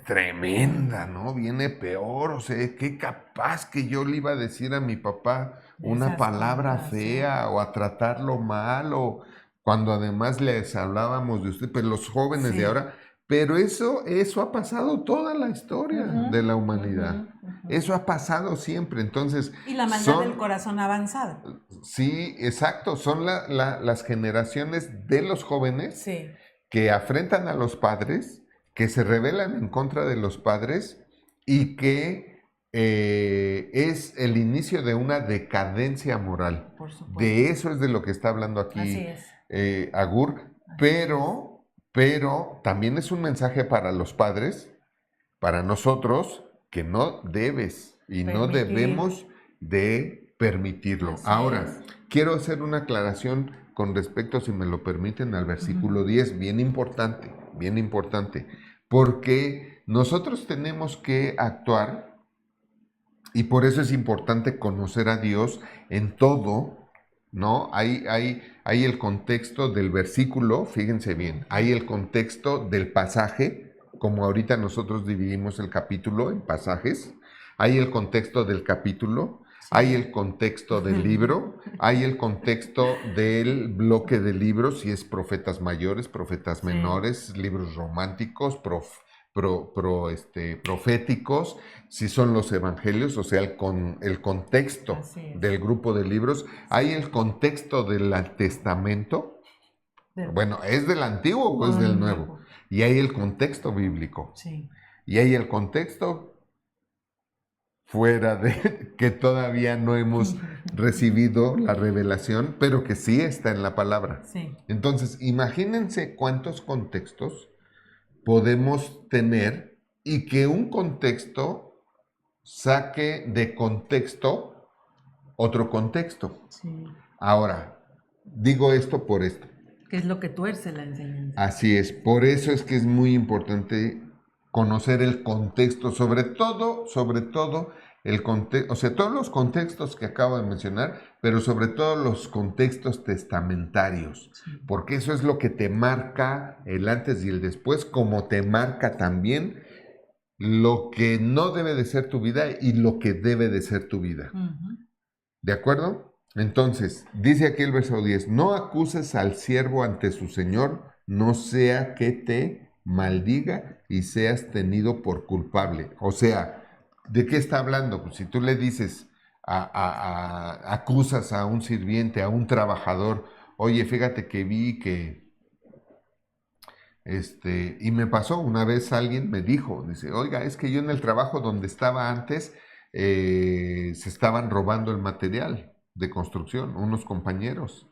tremenda, ¿no? Viene peor, o sea, qué capaz que yo le iba a decir a mi papá una Esas palabra cosas, fea o a tratarlo mal, o cuando además les hablábamos de usted, pero los jóvenes de Sí. ahora, pero eso ha pasado toda la historia de la humanidad. Eso ha pasado siempre, entonces Y la maldad del corazón avanzado. sí, exacto, son las generaciones de los jóvenes Sí. que afrentan a los padres, que se rebelan en contra de los padres y que es el inicio de una decadencia moral. Por supuesto. De eso es de lo que está hablando Así aquí es. Agur, pero también es un mensaje para los padres, para nosotros, que no debes y no Permitir. debemos de permitirlo. Así Ahora, es. quiero hacer una aclaración con respecto, si me lo permiten, al versículo 10, bien importante, porque nosotros tenemos que actuar y por eso es importante conocer a Dios en todo, ¿no? Hay el contexto del versículo, fíjense bien, hay el contexto del pasaje, como ahorita nosotros dividimos el capítulo en pasajes, hay el contexto del capítulo, hay el contexto del libro, hay el contexto del bloque de libros, si es profetas mayores, profetas menores, libros románticos, proféticos, si son los evangelios, o sea, el contexto del grupo de libros, hay el contexto del Testamento, bueno, ¿es del Antiguo o es del Nuevo? Y hay el contexto bíblico. Sí. Y hay el contexto fuera de que todavía no hemos recibido la revelación, pero que sí está en la palabra. Sí. Entonces, imagínense cuántos contextos podemos tener y que un contexto saque de contexto otro contexto. Sí. Ahora, digo esto por esto. ¿Qué es lo que tuerce la enseñanza? Así es, por eso es que es muy importante conocer el contexto, sobre todo el contexto, o sea, todos los contextos que acabo de mencionar, pero sobre todo los contextos testamentarios, porque eso es lo que te marca el antes y el después, como te marca también lo que no debe de ser tu vida y lo que debe de ser tu vida. ¿De acuerdo? Entonces, dice aquí el verso 10, no acuses al siervo ante su señor, no sea que te maldiga y seas tenido por culpable. O sea, ¿de qué está hablando? Pues si tú le dices, acusas a un sirviente, a un trabajador, oye, fíjate que vi que, y me pasó una vez, alguien me dijo, dice, oiga, es que yo en el trabajo donde estaba antes, se estaban robando el material de construcción, unos compañeros.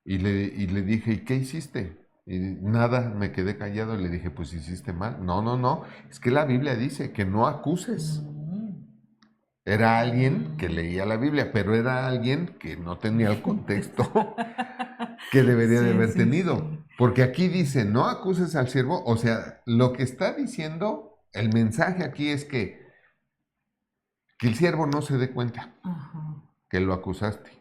Y le dije, ¿y qué hiciste? Y nada, me quedé callado y le dije, pues hiciste mal. No, no, no, es que la Biblia dice que no acuses. Era alguien que leía la Biblia, pero era alguien que no tenía el contexto que debería de Sí, haber sí, tenido. sí. Porque aquí dice, no acuses al siervo. O sea, lo que está diciendo, el mensaje aquí es que el siervo no se dé cuenta Ajá. que lo acusaste.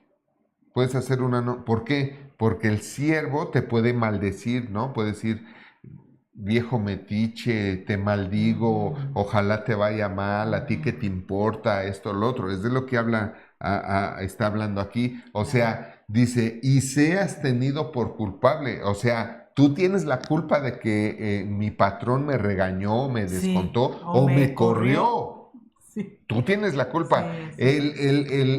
Puedes hacer una no. ¿Por qué? Porque el siervo te puede maldecir, ¿no? Puede decir, viejo metiche, te maldigo, ojalá te vaya mal, a ti qué te importa, esto, lo otro. Es de lo que habla, está hablando aquí. O sea, dice, y seas tenido por culpable. O sea, tú tienes la culpa de que mi patrón me regañó, me Sí, descontó o o me me corrió. corrió. Sí, Tú tienes la culpa. sí, sí,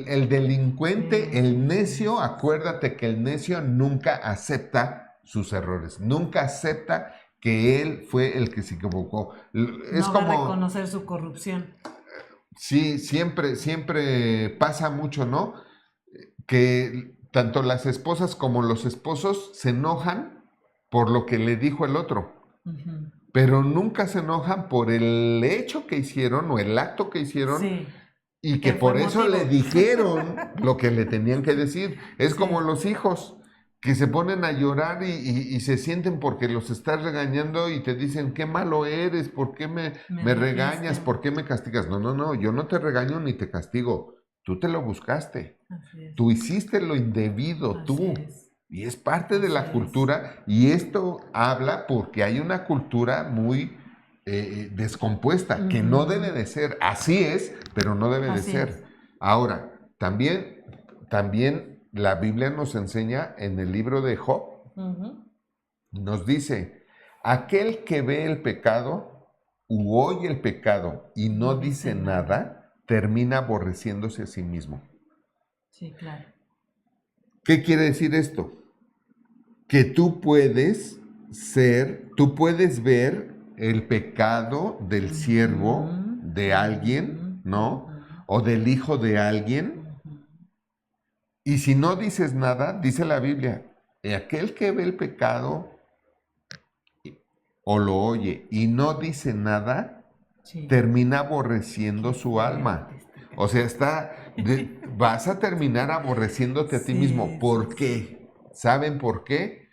El delincuente, sí, el sí, necio, sí. acuérdate que el necio nunca acepta sus errores, nunca acepta que él fue el que se equivocó. Es No va a como, reconocer su corrupción. sí, siempre pasa mucho, ¿no? Que tanto las esposas como los esposos se enojan por lo que le dijo el otro, Ujú. pero nunca se enojan por el hecho que hicieron o el acto que hicieron. Sí, Y que que fue por eso le motivo. dijeron lo que le tenían que decir. Es como Sí, los hijos que se ponen a llorar y se sienten porque los estás regañando y te dicen, qué malo eres, ¿por qué me me dijiste. regañas? ¿Por qué me castigas? No, no, no, yo no te regaño ni te castigo. Tú te lo buscaste. Así es, Tú hiciste lo indebido, así tú. es, Y es parte de así la es, cultura y esto habla porque hay una cultura muy descompuesta, que no debe Ujú. de ser. Así es, pero no debe de Así es. ser. Ahora, también la Biblia nos enseña en el libro de Job, Ujú. nos dice, aquel que ve el pecado u oye el pecado y no No dice dice nada. nada, termina aborreciéndose a sí mismo. Sí, claro. ¿Qué quiere decir esto? Que tú puedes ver el pecado del siervo Ujú, de alguien, ujú, ¿no? ujú, O del hijo de alguien. ujú. Y si no dices nada, dice la Biblia, aquel que ve el pecado o lo oye y no dice nada, Sí, termina aborreciendo qué su alma. fuerte está O sea, cañón. vas a terminar aborreciéndote a ti mismo. Sí, sí, ¿Por sí. qué? ¿Saben por qué?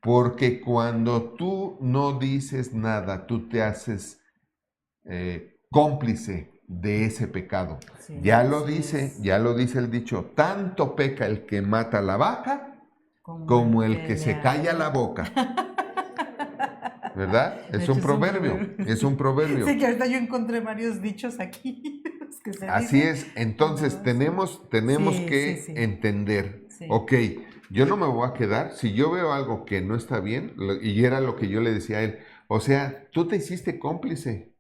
Porque cuando tú no dices nada, tú te haces cómplice de ese pecado. Sí, así es. Ya lo dice el dicho, tanto peca el que mata la vaca Como como el el que que le se calla la hace. boca. ¿Verdad? De Es hecho, un es un proverbio, proverbio. es un proverbio. Sí, que ahorita yo encontré varios dichos aquí, los que se Así dicen. es. Entonces No, sí. tenemos Sí, sí, que sí. entender, Sí. ok, yo no me voy a quedar, si yo veo algo que no está bien, y era lo que yo le decía a él, o sea, tú te hiciste cómplice.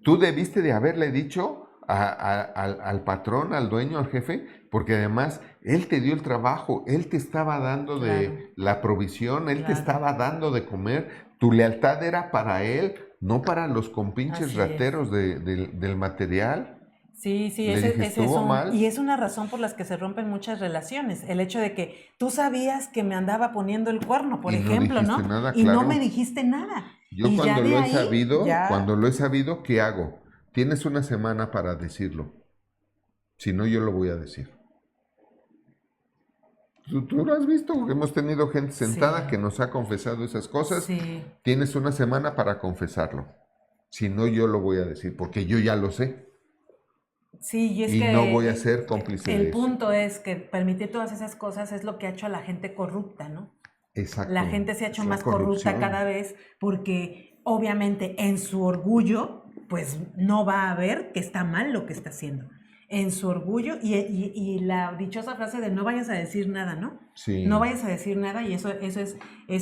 Tú debiste de haberle dicho al patrón, al dueño, al jefe, porque además él te dio el trabajo, él te estaba dando Claro, de la provisión, él te claro. estaba dando de comer, tu lealtad era para él, no para los compinches Así es. rateros del material. Sí, sí, Le dije, ese es estuvo y mal, es una razón por las que se rompen muchas relaciones. El hecho de que tú sabías que me andaba poniendo el cuerno, por y no ejemplo, dijiste ¿no? nada, Y no me claro. dijiste nada. Yo Y ya de ahí, cuando ya, lo he sabido, ¿qué hago? Tienes una semana para decirlo, si no yo lo voy a decir. Tú lo has visto, hemos tenido gente sentada sí, que nos ha confesado esas cosas. sí. Tienes una semana para confesarlo. Si no, yo lo voy a decir, porque yo ya lo sé. Sí, y es Y no voy a que ser cómplice el de eso. punto es que permitir todas esas cosas es lo que ha hecho a la gente corrupta, ¿no? La Exacto, gente se ha hecho es la más corrupta cada corrupción. vez porque obviamente en su orgullo, pues no va a ver que está mal lo que está haciendo. En su orgullo y la dichosa frase de no vayas a decir nada, ¿no? No Sí, vayas a decir nada y eso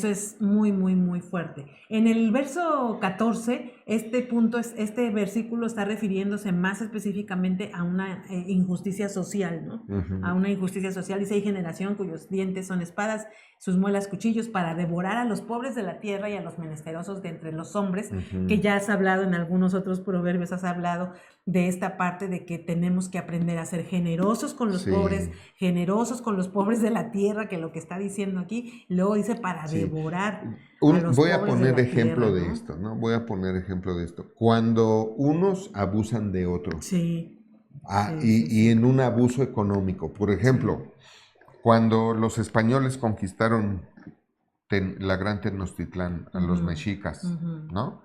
es muy, muy, muy fuerte. En el verso 14, este versículo está refiriéndose más específicamente a una injusticia social, ¿no? A ujú, una injusticia social. Dice, hay generación cuyos dientes son espadas, sus muelas cuchillos, para devorar a los pobres de la tierra y a los menesterosos de entre los hombres, que ujú. ya has hablado en algunos otros proverbios, has hablado de esta parte de que tenemos que aprender a ser generosos con los pobres, Sí, generosos con los pobres de la tierra, tierra que lo que está diciendo aquí, luego dice para Sí. devorar Voy a pobres de poner la ejemplo tierra, de ¿no? esto, ¿no? Voy a poner ejemplo de esto. Cuando unos abusan de otros, Sí, y en un abuso económico, por ejemplo, cuando los españoles conquistaron la gran Tenochtitlán a los mexicas, ¿no?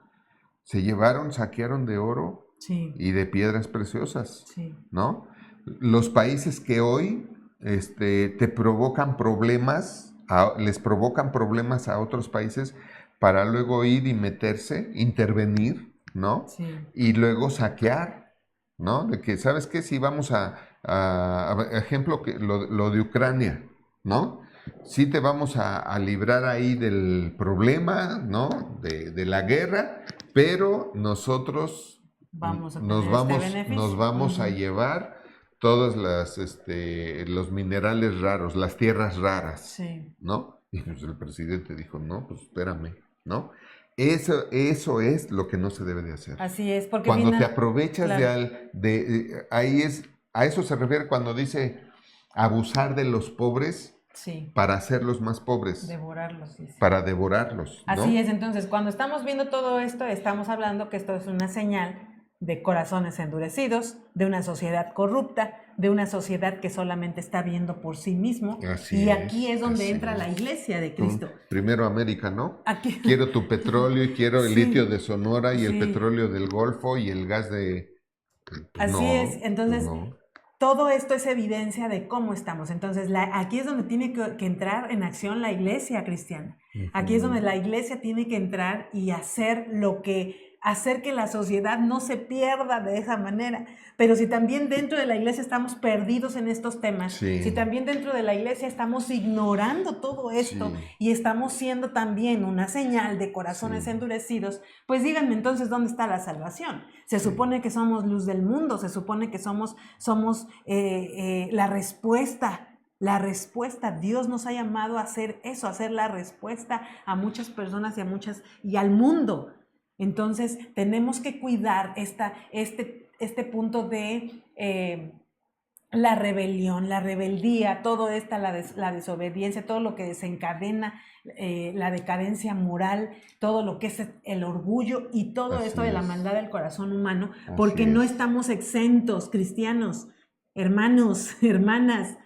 Se llevaron, saquearon de oro sí, y de piedras preciosas, sí, ¿no? Los países que hoy te provocan problemas, les provocan problemas a otros países para luego ir y meterse, intervenir, ¿no? sí, Y luego saquear, ¿no? De que, ¿sabes qué? Si vamos ejemplo, que lo de Ucrania, ¿no? Sí te vamos a librar ahí del problema, ¿no? De la guerra, pero nosotros vamos a tener este nos beneficio. vamos a llevar todos los minerales raros, las tierras raras, Sí, ¿no? Y pues el presidente dijo, no, pues espérame, ¿no? Eso es lo que no se debe de hacer. así es, porque Cuando te aprovechas claro, ahí a eso se refiere cuando dice abusar de los pobres sí, para hacerlos más pobres, devorarlos, sí. para devorarlos, Así ¿no? es, entonces cuando estamos viendo todo esto, estamos hablando que esto es una señal de corazones endurecidos, de una sociedad corrupta, de una sociedad que solamente está viendo por sí mismo. Así Y aquí es donde así entra la es. iglesia de Cristo. Primero América, ¿no? Aquí. Quiero tu petróleo y quiero el Sí, litio de Sonora y el sí, petróleo del Golfo y el gas de... Pues así es. no, pues Entonces, no. todo esto es evidencia de cómo estamos. Entonces, aquí es donde tiene que entrar en acción la iglesia cristiana. Aquí es donde la iglesia tiene que entrar y hacer que la sociedad no se pierda de esa manera. Pero si también dentro de la iglesia estamos perdidos en estos temas, Sí. si también dentro de la iglesia estamos ignorando todo esto Sí. y estamos siendo también una señal de corazones endurecidos, pues díganme entonces dónde está la salvación. Se supone que somos luz del mundo, se supone que somos la respuesta. La respuesta, Dios nos ha llamado a hacer eso, a hacer la respuesta a muchas personas y al mundo. Entonces, tenemos que cuidar este punto de la rebelión, la rebeldía, todo esta, la desobediencia, todo lo que desencadena la decadencia moral, todo lo que es el orgullo y todo Así esto de la es. maldad del corazón humano, Así porque no es. estamos exentos, cristianos, hermanos, hermanas,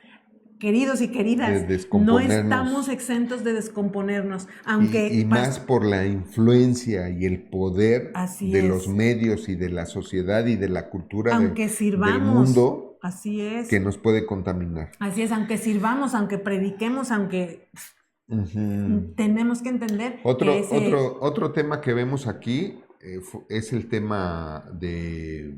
queridos y De queridas, no descomponernos. estamos exentos de descomponernos, aunque Y más por la influencia y el poder así de es. los medios y de la sociedad y de la cultura aunque del sirvamos, mundo así es, que nos puede contaminar. así es, aunque sirvamos, aunque prediquemos, aunque tenemos que entender que Otro tema que vemos aquí es el tema de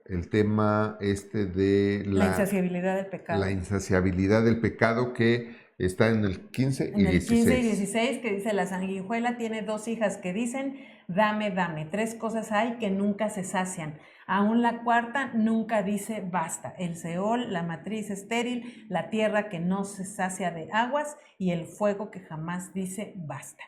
de la insaciabilidad del pecado. la insaciabilidad del pecado que está en el 15 y En el 15 y 16. 16 que dice, la sanguijuela tiene 2 hijas que dicen, dame, dame. 3 cosas hay que nunca se sacian. Aún la cuarta nunca dice basta. El Seol, la matriz estéril, la tierra que no se sacia de aguas y el fuego que jamás dice basta.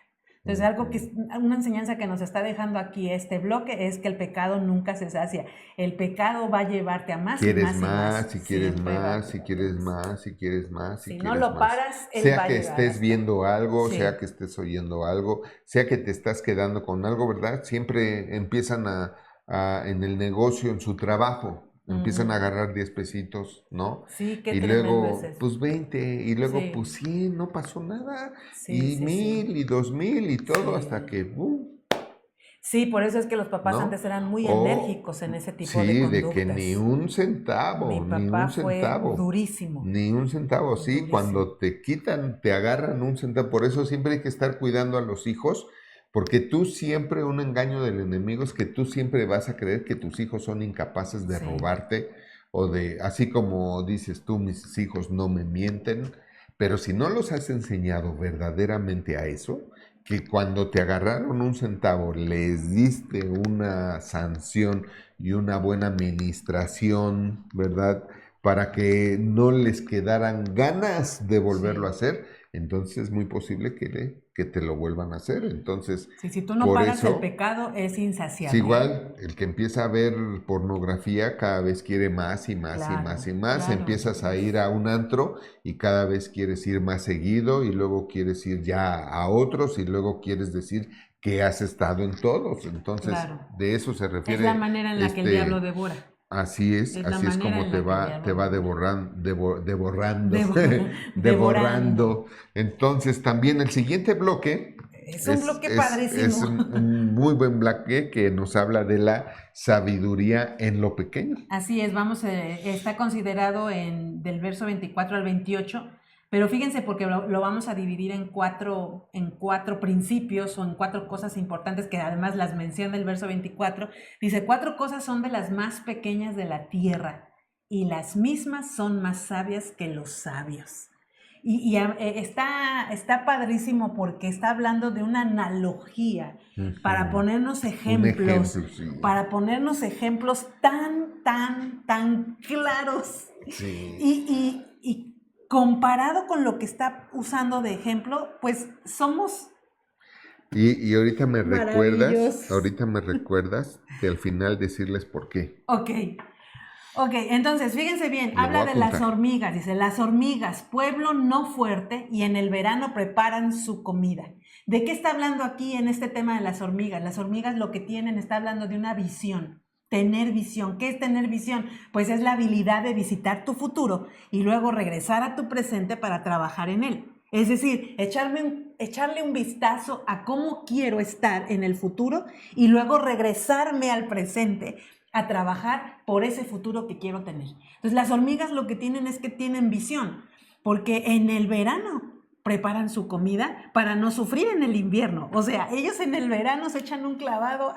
Entonces, una enseñanza que nos está dejando aquí este bloque es que el pecado nunca se sacia. El pecado va a llevarte a más y Quieres más y más, si quieres Siempre va a más, si quieres más, si quieres más, si Si quieres no lo más. paras, él Sea va a que llegar estés hasta- viendo algo, Sí. sea que estés oyendo algo, sea que te estás quedando con algo, ¿verdad? Siempre empiezan en el negocio, en su trabajo, empiezan a agarrar 10 pesitos, ¿no? Sí, qué Y tremendo luego, es eso. pues 20, y luego, Sí. pues 100, no pasó nada, Sí, y sí, 1000, y 2000, y todo, Sí. hasta que, ¡bum! Sí, por eso es que los papás ¿No? antes eran muy O, enérgicos en ese tipo de sí, conductas. de que ni un centavo, Mi ni papá un fue centavo. durísimo. Ni un centavo, sí, Durísimo. cuando te quitan, te agarran un centavo. Por eso siempre hay que estar cuidando a los hijos, porque tú siempre, un engaño del enemigo es que tú siempre vas a creer que tus hijos son incapaces de Sí. robarte, así como dices tú, mis hijos no me mienten, pero si no los has enseñado verdaderamente a eso, que cuando te agarraron un centavo les diste una sanción y una buena administración, ¿verdad? Para que no les quedaran ganas de volverlo a hacer, entonces es muy posible que te lo vuelvan a hacer. Entonces, Sí, si tú no por paras eso, el pecado, es es insaciable. igual, el que empieza a ver pornografía cada vez quiere más y más y más y más. Claro. Empiezas a ir a un antro y cada vez quieres ir más seguido y luego quieres ir ya a otros y luego quieres decir que has estado en todos. Entonces, Claro. de eso se Es la refiere manera en la que el diablo devora. así Es la es manera como en te la que el va, diablo te va devora. devorando, Devorando. devorando. Entonces, también el siguiente bloque Es un bloque padrísimo. es un muy buen bloque que nos habla de la sabiduría en lo pequeño. Así es, está considerado del verso 24 al 28, pero fíjense porque lo vamos a dividir en cuatro principios o en 4 cosas importantes que además las menciona el verso 24. Dice, 4 cosas son de las más pequeñas de la tierra y las mismas son más sabias que los sabios. Está padrísimo porque está hablando de una analogía para ponernos ejemplos, sí. para ponernos ejemplos tan claros. Sí. Y comparado con lo que está usando de ejemplo, pues somos Y ahorita me maravillosos. recuerdas que al final decirles por qué. Ok, entonces fíjense bien, Lo voy habla a de las apuntar. hormigas, dice, las hormigas, pueblo no fuerte y en el verano preparan su comida. ¿De qué está hablando aquí en este tema de las hormigas? Las hormigas lo que tienen, está hablando de una visión, tener visión. ¿Qué es tener visión? Pues es la habilidad de visitar tu futuro y luego regresar a tu presente para trabajar en él. Es decir, echarle un vistazo a cómo quiero estar en el futuro y luego regresarme al presente a trabajar por ese futuro que quiero tener. Entonces las hormigas lo que tienen es que tienen visión, porque en el verano preparan su comida para no sufrir en el invierno. O sea, ellos en el verano se echan un clavado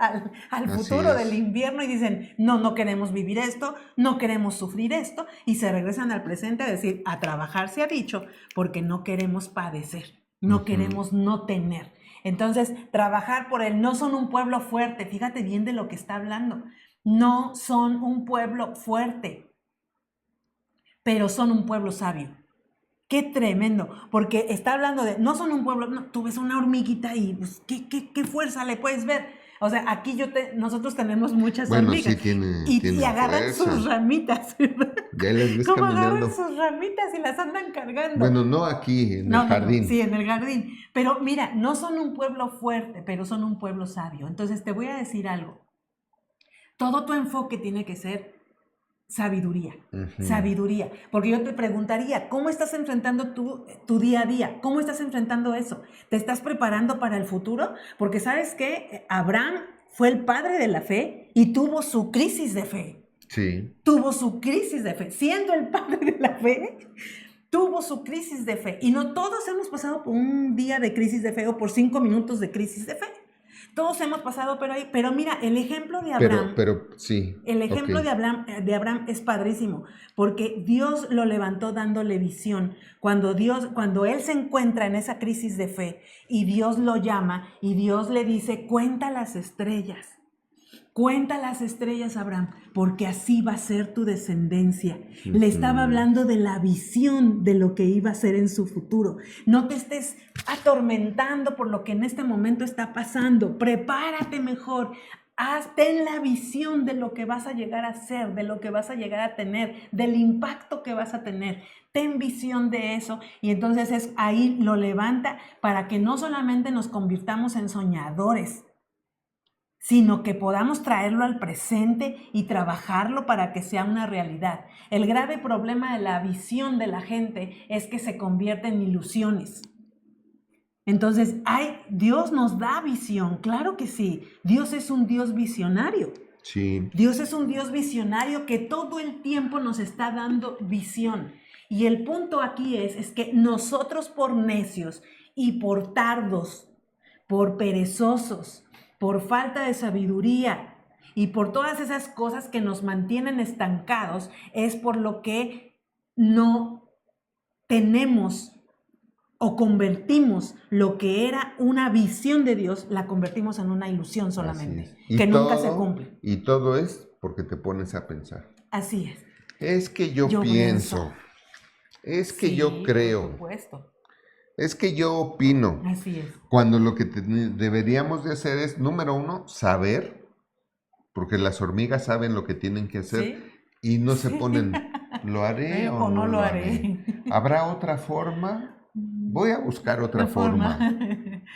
al futuro del invierno y dicen, no queremos vivir esto, no queremos sufrir esto, y se regresan al presente a decir, a trabajar se ha dicho, porque no queremos padecer, no queremos no tener. Entonces, trabajar por él, no son un pueblo fuerte, fíjate bien de lo que está hablando. No son un pueblo fuerte, pero son un pueblo sabio. Qué tremendo, porque está hablando de, no son un pueblo, no, tú ves una hormiguita y pues, ¿qué fuerza le puedes ver? O sea, aquí nosotros tenemos muchas hormigas. Sí tiene y agarran fuerza. sus ramitas, ¿verdad? Ya las ves ¿Cómo caminando? agarran sus ramitas y las andan cargando? Bueno, no aquí, en el jardín. Sí, en el jardín. Pero mira, no son un pueblo fuerte, pero son un pueblo sabio. Entonces te voy a decir algo. Todo tu enfoque tiene que ser sabiduría, sabiduría. Porque yo te preguntaría, ¿cómo estás enfrentando tu día a día? ¿Cómo estás enfrentando eso? ¿Te estás preparando para el futuro? Porque ¿sabes qué? Abraham fue el padre de la fe y tuvo su crisis de fe. Sí. Tuvo su crisis de fe. Siendo el padre de la fe, tuvo su crisis de fe. Y no todos hemos pasado por un día de crisis de fe o por 5 minutos de crisis de fe. Todos hemos pasado por ahí, pero mira, el ejemplo de Abraham, sí. el ejemplo de Abraham es padrísimo, porque Dios lo levantó dándole visión. Cuando él se encuentra en esa crisis de fe y Dios lo llama y Dios le dice, cuenta las estrellas, Abraham, porque así va a ser tu descendencia. Le estaba hablando de la visión de lo que iba a ser en su futuro. No te estés atormentando por lo que en este momento está pasando. Prepárate mejor. Ten la visión de lo que vas a llegar a ser, de lo que vas a llegar a tener, del impacto que vas a tener. Ten visión de eso y entonces ahí lo levanta para que no solamente nos convirtamos en soñadores, sino que podamos traerlo al presente y trabajarlo para que sea una realidad. El grave problema de la visión de la gente es que se convierte en ilusiones. Entonces, Dios nos da visión, claro que sí. Dios es un Dios visionario. Sí. Dios es un Dios visionario que todo el tiempo nos está dando visión. Y el punto aquí es que nosotros por necios y por tardos, por perezosos, por falta de sabiduría y por todas esas cosas que nos mantienen estancados, es por lo que no tenemos o convertimos lo que era una visión de Dios, la convertimos en una ilusión solamente, que nunca se cumple. Y todo es porque te pones a pensar. Así es. Es que yo pienso, es que sí, yo creo. por supuesto. Es que yo opino. Así es. Cuando lo que deberíamos de hacer es, número uno, saber, porque las hormigas saben lo que tienen que hacer ¿Sí? y no se Sí. ponen, ¿lo haré o no lo haré? ¿Habrá otra forma? Voy a buscar otra forma,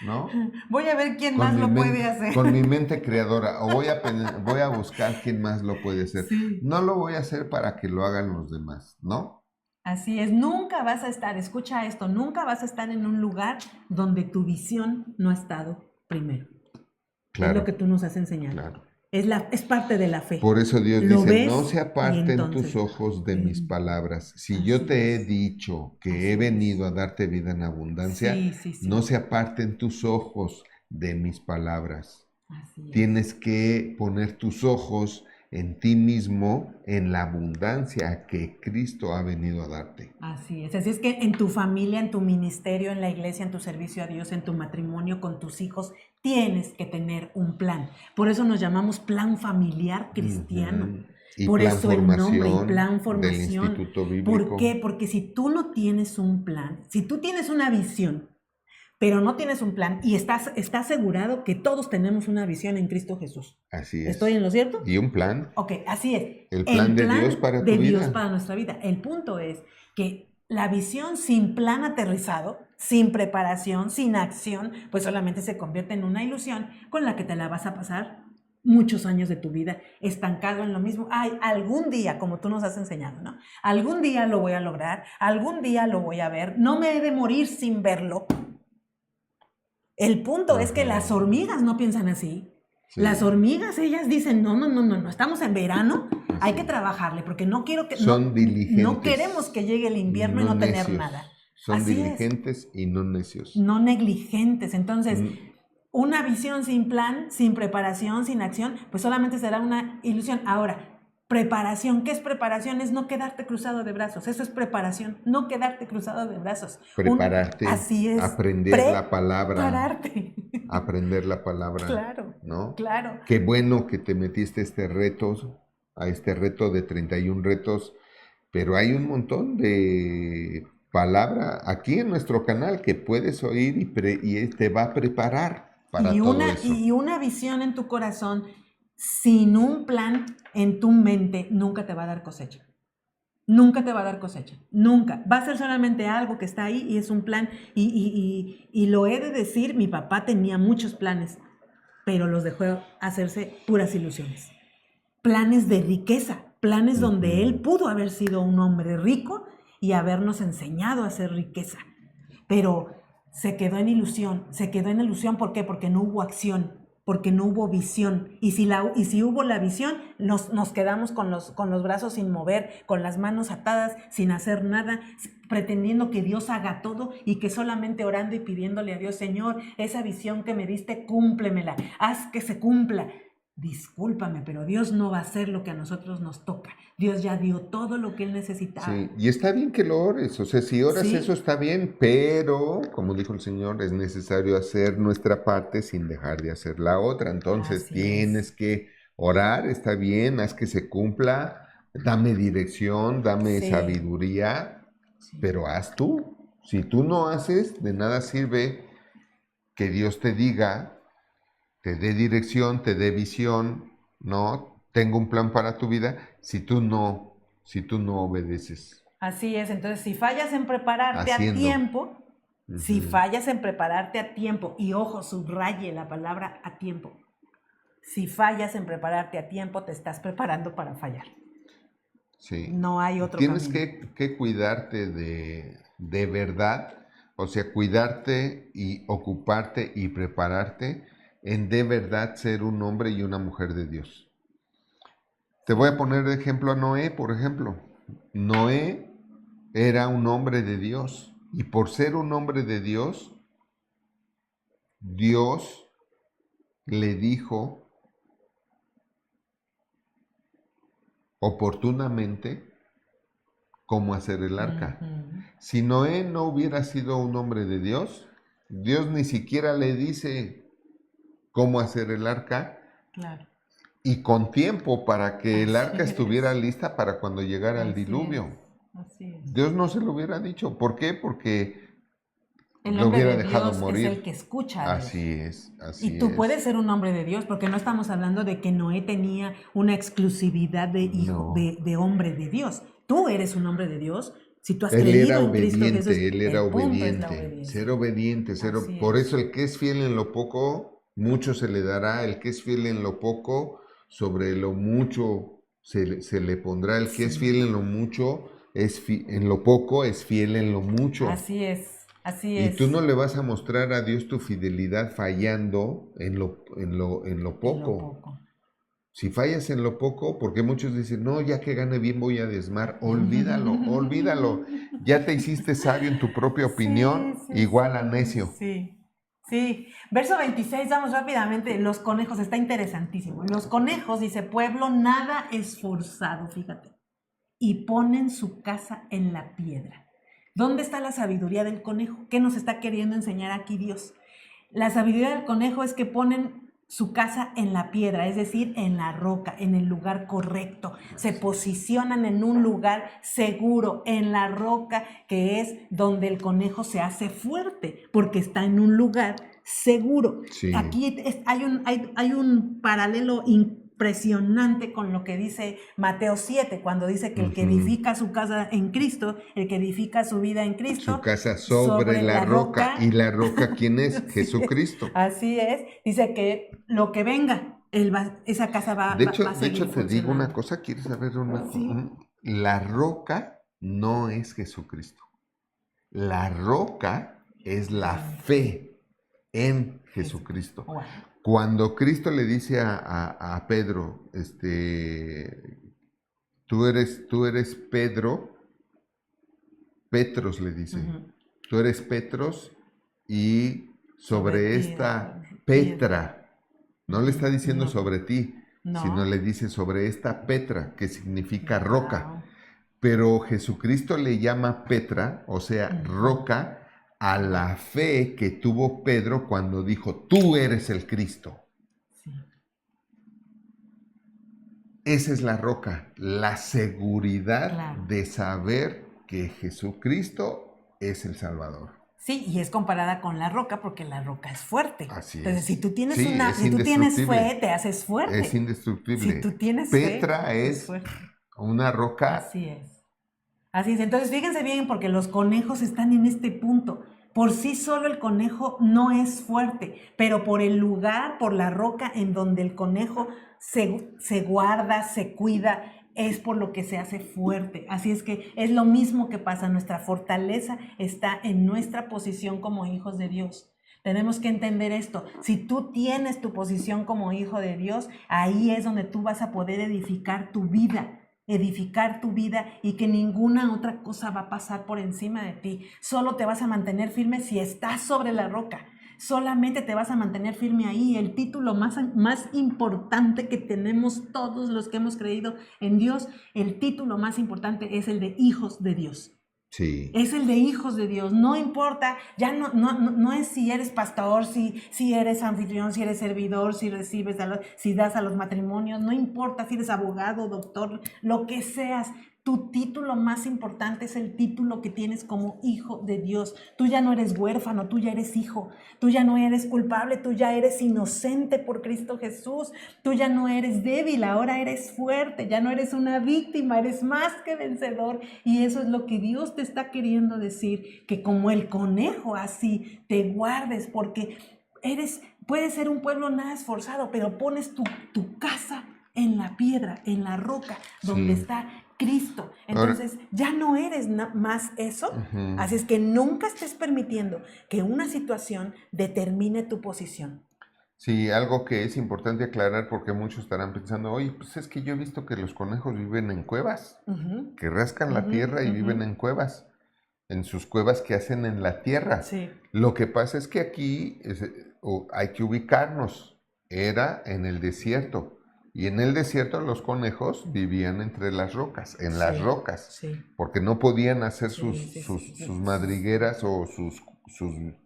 ¿no? Voy a ver quién más lo puede hacer. Con mi mente creadora, o voy a buscar quién más lo puede hacer. Sí. No lo voy a hacer para que lo hagan los demás, ¿no? Así es, nunca vas a estar, escucha esto, nunca vas a estar en un lugar donde tu visión no ha estado primero. Claro. Es lo que tú nos has enseñado. Claro. Es parte de la fe. Por eso Dios Lo dice, ves no se y aparten entonces, tus ojos de mis palabras. Si yo así te he es. dicho que Así he es. venido a darte vida en abundancia, Sí. no se aparten tus ojos de mis palabras. Así es. Tienes que poner tus ojos en ti mismo, en la abundancia que Cristo ha venido a darte. Así es. Así es que en tu familia, en tu ministerio, en la iglesia, en tu servicio a Dios, en tu matrimonio, con tus hijos, tienes que tener un plan. Por eso nos llamamos plan familiar cristiano. Ujú. Y Por plan eso el nombre, y formación plan del formación. Instituto Bíblico. ¿Por qué? Porque si tú no tienes un plan, si tú tienes una visión, pero no tienes un plan y estás asegurado que todos tenemos una visión en Cristo Jesús. Así es. ¿Estoy en lo cierto? Y un plan. Ok, así es. El plan de Dios para tu de vida. Dios para nuestra vida. El punto es que la visión sin plan aterrizado, sin preparación, sin acción, pues solamente se convierte en una ilusión con la que te la vas a pasar muchos años de tu vida estancado en lo mismo. Ay, algún día, como tú nos has enseñado, ¿no? Algún día lo voy a lograr, algún día lo voy a ver, no me he de morir sin verlo. El punto es que las hormigas no piensan así. Sí. Las hormigas, ellas dicen, no, estamos en verano, así. Hay que trabajarle, porque no quiero que... Son diligentes. No queremos que llegue el invierno y no necios. Tener nada. Son así diligentes y no necios. No negligentes. Entonces, una visión sin plan, sin preparación, sin acción, pues solamente será una ilusión. Ahora, preparación. ¿Qué es preparación? Es no quedarte cruzado de brazos. Eso es preparación. No quedarte cruzado de brazos. Prepararte. Así es. Aprender la palabra. Prepararte. Aprender la palabra. Claro. ¿No? Claro. Qué bueno que te metiste a este reto de 31 retos, pero hay un montón de palabra aquí en nuestro canal que puedes oír y te va a preparar para todo eso. Y una visión en tu corazón sin un plan en tu mente nunca te va a dar cosecha. Nunca te va a dar cosecha. Nunca. Va a ser solamente algo que está ahí y es un plan. Y lo he de decir, mi papá tenía muchos planes, pero los dejó hacerse puras ilusiones. Planes de riqueza, planes donde él pudo haber sido un hombre rico y habernos enseñado a hacer riqueza. Pero se quedó en ilusión. Se quedó en ilusión, ¿por qué? Porque no hubo acción. Porque no hubo visión. Y si hubo la visión, nos quedamos con los brazos sin mover, con las manos atadas, sin hacer nada, pretendiendo que Dios haga todo y que solamente orando y pidiéndole a Dios, Señor, esa visión que me diste, cúmplemela, haz que se cumpla. Discúlpame, pero Dios no va a hacer lo que a nosotros nos toca. Dios ya dio todo lo que Él necesitaba. Sí, y está bien que lo ores, o sea, si oras eso está bien, pero, como dijo el Señor, es necesario hacer nuestra parte sin dejar de hacer la otra. Entonces tienes que orar, está bien, haz que se cumpla, dame dirección, dame sabiduría, pero haz tú. Si tú no haces, de nada sirve que Dios te diga, te dé dirección, te dé visión, ¿no? Tengo un plan para tu vida, si tú no obedeces. Así es, entonces si fallas en prepararte a tiempo, si fallas en prepararte a tiempo, y ojo, subraye la palabra a tiempo, si fallas en prepararte a tiempo, te estás preparando para fallar. Sí. No hay otro Tienes camino. que cuidarte de verdad, o sea, cuidarte y ocuparte y prepararte en de verdad ser un hombre y una mujer de Dios. Te voy a poner de ejemplo a Noé, por ejemplo. Noé era un hombre de Dios y por ser un hombre de Dios, Dios le dijo oportunamente cómo hacer el arca. Si Noé no hubiera sido un hombre de Dios, Dios ni siquiera le dice cómo hacer el arca. Claro. Y con tiempo para que el arca estuviera lista para cuando llegara el diluvio. Así es. Dios no se lo hubiera dicho. ¿Por qué? Porque El lo hombre hubiera de dejado Dios morir. es el que escucha a Dios. Así Y tú es. puedes ser un hombre de Dios, porque no estamos hablando de que Noé tenía una exclusividad de hijo, No. de hombre de Dios. Tú eres un hombre de Dios si tú has Él era creído en Cristo Jesús. obediente, él era El punto es la obediente. Ser obediencia. obediente, Así por es. eso el que es fiel en lo poco, mucho se le dará. El que es fiel en lo poco, sobre lo mucho se le pondrá. El que es Sí. fiel en lo mucho, en lo poco, es fiel en lo mucho. Así es. Así Y es. tú no le vas a mostrar a Dios tu fidelidad fallando en lo poco. En lo poco. Si fallas en lo poco, porque muchos dicen, no, ya que gane bien voy a diezmar, olvídalo, olvídalo. Ya te hiciste sabio en tu propia opinión, igual a necio. Sí, sí. Verso 26, vamos rápidamente. Los conejos, está interesantísimo. Los conejos, dice, pueblo nada esforzado, fíjate, y ponen su casa en la piedra. ¿Dónde está la sabiduría del conejo? ¿Qué nos está queriendo enseñar aquí Dios? La sabiduría del conejo es que ponen su casa en la piedra, es decir, en la roca, en el lugar correcto. Se posicionan en un lugar seguro, en la roca, que es donde el conejo se hace fuerte, porque está en un lugar seguro. Sí. Aquí hay un paralelo impresionante con lo que dice Mateo 7, cuando dice que el que edifica su casa en Cristo, el que edifica su vida en Cristo, su casa sobre la roca. ¿Y la roca quién es? Jesucristo. Así es. Dice que lo que venga, esa casa va a seguir funcionando. De hecho, te digo una cosa, ¿quieres saber una cosa? Sí. La roca no es Jesucristo. La roca es la fe en Jesucristo. Wow. Cuando Cristo le dice a Pedro, tú eres Pedro, Petros le dice, tú eres Petros y sobre esta Petra, no le está diciendo sobre ti, sino le dice sobre esta Petra, que significa roca. Pero Jesucristo le llama Petra, o sea, roca, a la fe que tuvo Pedro cuando dijo, tú eres el Cristo. Sí. Esa es la roca, la seguridad de saber que Jesucristo es el Salvador. Sí, y es comparada con la roca porque la roca es fuerte. Así es. Entonces, si tú tienes si tú tienes fe, te haces fuerte. Es indestructible. Si tú tienes Petra fe, es una roca. Así es. Así es. Entonces, fíjense bien, porque los conejos están en este punto. Por sí solo el conejo no es fuerte, pero por el lugar, por la roca en donde el conejo se guarda, se cuida, es por lo que se hace fuerte. Así es que es lo mismo que pasa. Nuestra fortaleza está en nuestra posición como hijos de Dios. Tenemos que entender esto. Si tú tienes tu posición como hijo de Dios, ahí es donde tú vas a poder edificar tu vida y que ninguna otra cosa va a pasar por encima de ti. Solo te vas a mantener firme si estás sobre la roca. Solamente te vas a mantener firme ahí. El título más importante que tenemos todos los que hemos creído en Dios, el título más importante es el de hijos de Dios. Sí. Es el de hijos de Dios. No importa, ya no es si eres pastor, si eres anfitrión, si eres servidor, si recibes, si das a los matrimonios, no importa si eres abogado, doctor, lo que seas. Tu título más importante es el título que tienes como hijo de Dios. Tú ya no eres huérfano, tú ya eres hijo. Tú ya no eres culpable, tú ya eres inocente por Cristo Jesús. Tú ya no eres débil, ahora eres fuerte. Ya no eres una víctima, eres más que vencedor. Y eso es lo que Dios te está queriendo decir, que como el conejo así te guardes, porque puedes ser un pueblo nada esforzado, pero pones tu casa en la piedra, en la roca, donde está Cristo. Entonces, ya no eres más eso. Así es que nunca estés permitiendo que una situación determine tu posición. Sí, algo que es importante aclarar porque muchos estarán pensando, oye, pues es que yo he visto que los conejos viven en cuevas, que rascan la tierra y viven en cuevas, en sus cuevas que hacen en la tierra. Sí. Lo que pasa es que aquí hay que ubicarnos, era en el desierto. Y en el desierto los conejos vivían entre las rocas, en las rocas, porque no podían hacer sus madrigueras o sus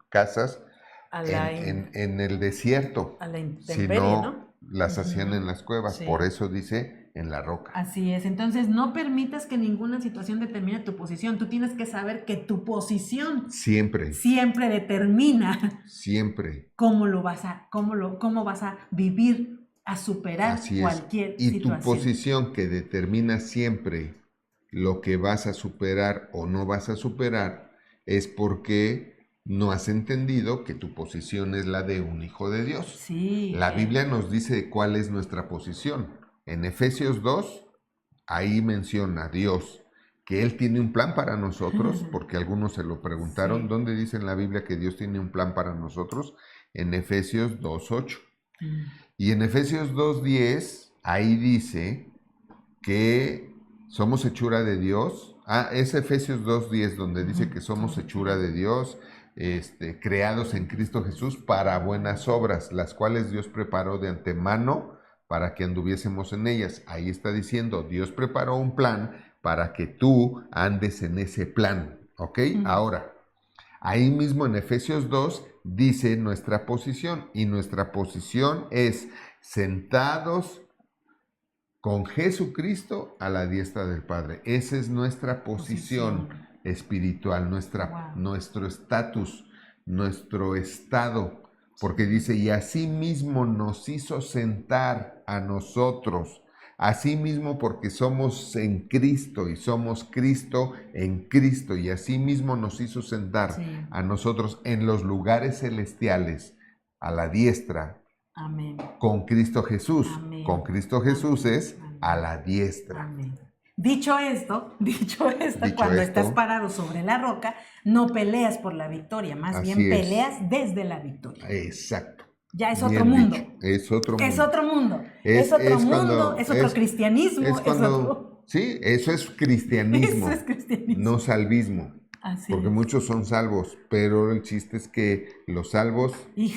casas en el desierto, a la intemperie, sino ¿no? las hacían en las cuevas. Sí. Por eso dice en la roca. Así es, entonces no permitas que ninguna situación determine tu posición. Tú tienes que saber que tu posición Siempre, siempre determina siempre. cómo vas a vivir, a superar Así es. cualquier Y situación. tu posición que determina siempre lo que vas a superar o no vas a superar es porque no has entendido que tu posición es la de un hijo de Dios. Sí. La Biblia nos dice cuál es nuestra posición. En Efesios 2, ahí menciona Dios que Él tiene un plan para nosotros, porque algunos se lo preguntaron, Sí. ¿dónde dice en la Biblia que Dios tiene un plan para nosotros? En Efesios 2:8. Y en Efesios 2:10, ahí dice que somos hechura de Dios. Es Efesios 2:10 donde dice que somos hechura de Dios, creados en Cristo Jesús para buenas obras, las cuales Dios preparó de antemano para que anduviésemos en ellas. Ahí está diciendo, Dios preparó un plan para que tú andes en ese plan, ¿ok? Ahora, ahí mismo en Efesios 2 dice nuestra posición, y nuestra posición es sentados con Jesucristo a la diestra del Padre. Esa es nuestra posición espiritual, nuestro estatus, nuestro estado. Porque dice, y así mismo nos hizo sentar a nosotros. Así mismo porque somos en Cristo y somos Cristo en Cristo. Y así mismo nos hizo sentar a nosotros en los lugares celestiales a la diestra. Amén. Con Cristo Jesús. Amén. Con Cristo Jesús Amén. es a la diestra. Amén. Dicho esto, cuando estás parado sobre la roca, no peleas por la victoria, más bien peleas desde la victoria. Exacto. Ya es otro mundo. Es otro mundo. Es otro mundo. Es otro mundo, es otro cristianismo. Sí, eso es cristianismo. Eso es cristianismo. No salvismo. Así porque es. muchos son salvos, pero el chiste es que los salvos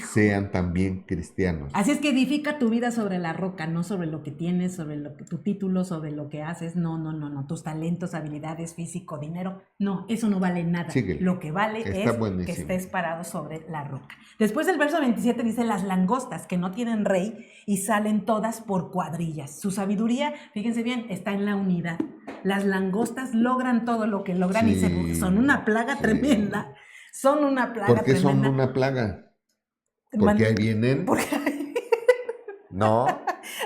sean también cristianos. Así es que edifica tu vida sobre la roca, no sobre lo que tienes, sobre tu título, sobre lo que haces. No. Tus talentos, habilidades, físico, dinero. No, eso no vale nada. Síguele. Lo que vale es buenísimo. que estés parado sobre la roca. Después el verso 27 dice, las langostas que no tienen rey y salen todas por cuadrillas. Su sabiduría, fíjense bien, está en la unidad. Las langostas logran todo lo que logran y son una plaga tremenda. Son una plaga tremenda. ¿Por qué tremenda. son una plaga? Porque ahí vienen. No.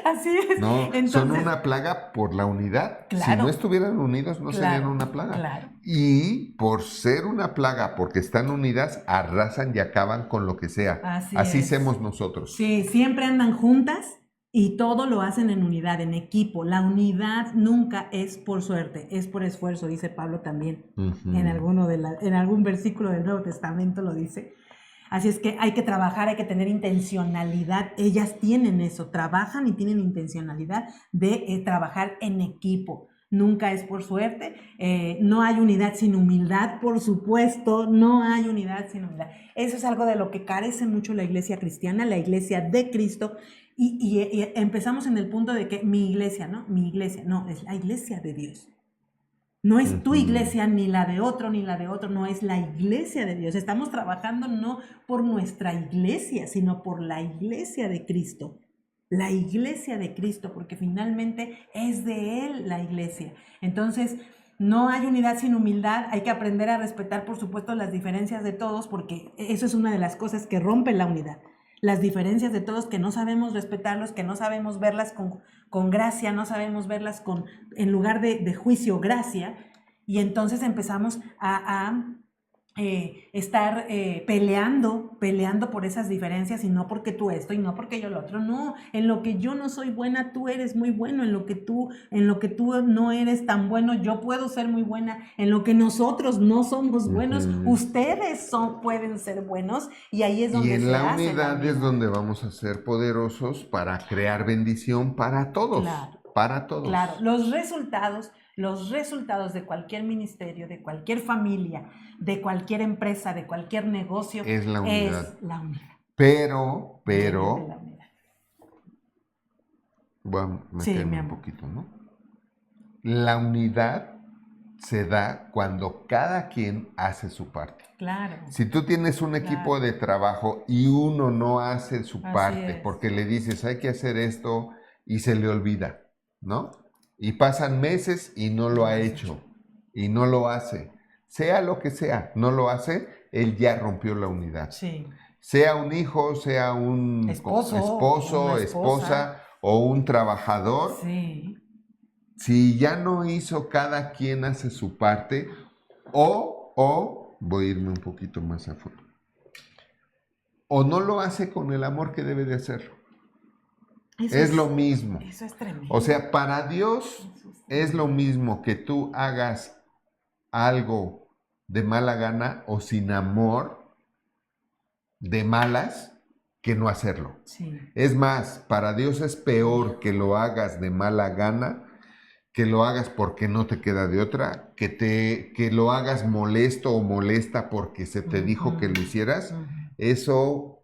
Así es. No, entonces, son una plaga por la unidad. Claro. Si no estuvieran unidos, no serían una plaga. Claro. Y por ser una plaga, porque están unidas, arrasan y acaban con lo que sea. Así somos nosotros. Sí, siempre andan juntas y todo lo hacen en unidad, en equipo. La unidad nunca es por suerte, es por esfuerzo, dice Pablo también. En algún versículo del Nuevo Testamento lo dice. Así es que hay que trabajar, hay que tener intencionalidad. Ellas tienen eso, trabajan y tienen intencionalidad de trabajar en equipo. Nunca es por suerte. No hay unidad sin humildad, por supuesto. No hay unidad sin humildad. Eso es algo de lo que carece mucho la iglesia cristiana, la iglesia de Cristo. Y empezamos en el punto de que mi iglesia, no, es la iglesia de Dios. No es tu iglesia, ni la de otro, no es la iglesia de Dios. Estamos trabajando no por nuestra iglesia, sino por la iglesia de Cristo. La iglesia de Cristo, porque finalmente es de Él la iglesia. Entonces, no hay unidad sin humildad. Hay que aprender a respetar, por supuesto, las diferencias de todos, porque eso es una de las cosas que rompe la unidad. Las diferencias de todos, que no sabemos respetarlos, que no sabemos verlas con gracia, no sabemos verlas en lugar de juicio, gracia, y entonces empezamos a estar peleando por esas diferencias, y no porque tú esto y no porque yo lo otro. No, en lo que yo no soy buena, tú eres muy bueno. En lo que tú no eres tan bueno, yo puedo ser muy buena. En lo que nosotros no somos buenos, ustedes pueden ser buenos, y ahí es donde y en la unidad es donde vamos a ser poderosos para crear bendición para todos. Claro. Para todos. Claro, los resultados de cualquier ministerio, de cualquier familia, de cualquier empresa, de cualquier negocio, es la unidad. Pero, voy a meterme un poquito, ¿no? La unidad se da cuando cada quien hace su parte. Claro. Si tú tienes un equipo de trabajo y uno no hace su parte, porque le dices, hay que hacer esto, y se le olvida, ¿no? Y pasan meses y no lo ha hecho. Y no lo hace. Sea lo que sea, no lo hace, él ya rompió la unidad. Sí. Sea un hijo, sea un Esposo, una esposa o un trabajador. Sí. Si ya no hizo, cada quien hace su parte, voy a irme un poquito más a fondo, o no lo hace con el amor que debe de hacerlo. Eso Es lo mismo. Eso es tremendo. O sea, para Dios es lo mismo que tú hagas algo de mala gana o sin amor, de malas, que no hacerlo. Sí. Es más, para Dios es peor que lo hagas de mala gana, que lo hagas porque no te queda de otra, que lo hagas molesto o molesta porque se te dijo que lo hicieras. Eso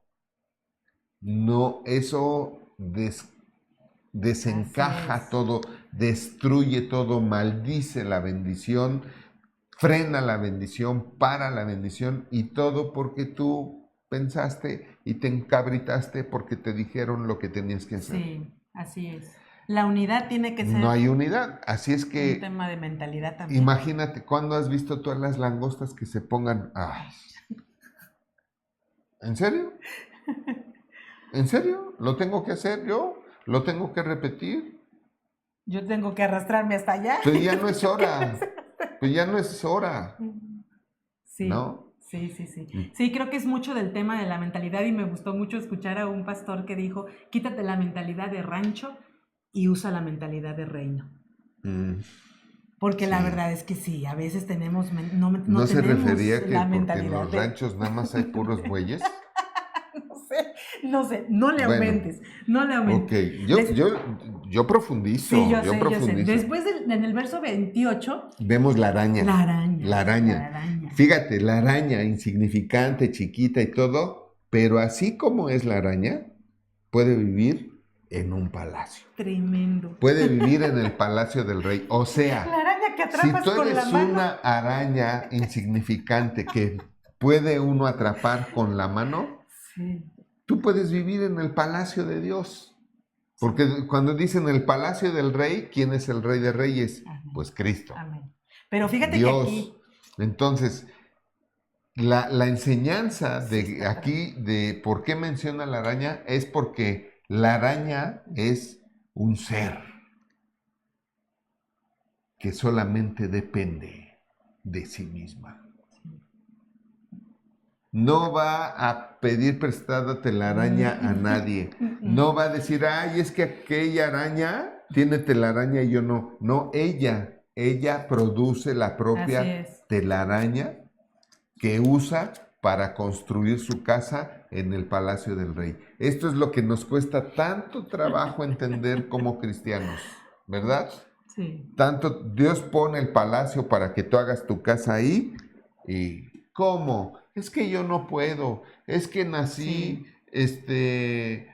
desencaja todo, destruye todo, maldice la bendición, frena la bendición, para la bendición, y todo porque tú pensaste y te encabritaste porque te dijeron lo que tenías que hacer. Sí, así es. La unidad tiene que ser... No hay unidad, así es que... Un tema de mentalidad también. Imagínate, ¿cuándo has visto todas las langostas que se pongan... Ay, ¿en serio? ¿En serio? ¿Lo tengo que hacer yo? ¿Lo tengo que repetir? Yo tengo que arrastrarme hasta allá. Pero ya no es hora. Pues ya no es hora. Sí, ¿no? Sí. Sí, creo que es mucho del tema de la mentalidad y me gustó mucho escuchar a un pastor que dijo, quítate la mentalidad de rancho y usa la mentalidad de reino. Porque sí, la verdad es que sí, a veces tenemos, no se tenemos refería que la porque mentalidad en los ranchos nada más hay puros bueyes. No sé, no le aumentes, no le aumentes. Ok, yo profundizo. Sí, yo sé. Después, en el verso 28... Vemos la araña. La araña. Fíjate, la araña, insignificante, chiquita y todo, pero así como es la araña, puede vivir en un palacio. Tremendo. Puede vivir en el palacio del rey. O sea, la araña que atrapas si tú eres con la mano. una araña insignificante que puede uno atrapar con la mano, sí, tú puedes vivir en el palacio de Dios. Porque cuando dicen el palacio del rey, ¿quién es el rey de reyes? Amén. Pues Cristo. Amén. Pero fíjate Dios. Que aquí... Entonces, la enseñanza de aquí, de por qué menciona la araña, es porque la araña es un ser que solamente depende de sí misma. No va a pedir prestada telaraña a nadie. No va a decir, ay, es que aquella araña tiene telaraña y yo no. No, ella produce la propia telaraña que usa para construir su casa en el palacio del rey. Esto es lo que nos cuesta tanto trabajo entender como cristianos, ¿verdad? Sí. Tanto Dios pone el palacio para que tú hagas tu casa ahí y ¿cómo? Es que yo no puedo, es que nací, es que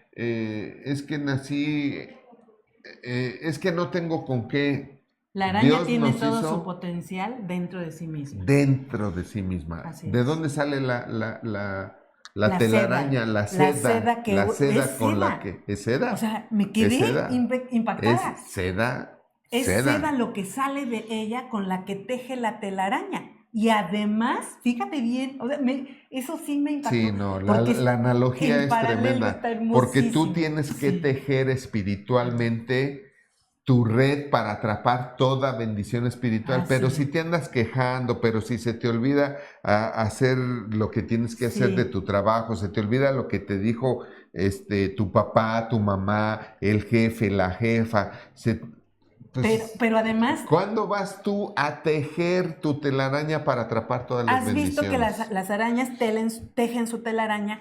no tengo con qué. La araña Dios tiene todo su potencial dentro de sí misma. Dentro de sí misma. Así ¿De es. dónde sale la telaraña? La seda con la que... ¿Es seda? O sea, me quedé impactada. Es seda. Es seda lo que sale de ella con la que teje la telaraña. Y además, fíjate bien, o sea, eso sí me impactó. Sí, no, la analogía es tremenda. Porque tú tienes que tejer espiritualmente tu red para atrapar toda bendición espiritual. Pero si te andas quejando, pero si se te olvida hacer lo que tienes que hacer de tu trabajo, se te olvida lo que te dijo tu papá, tu mamá, el jefe, la jefa, pero además... ¿Cuándo vas tú a tejer tu telaraña para atrapar todas las bendiciones? ¿Has visto que las arañas tejen su telaraña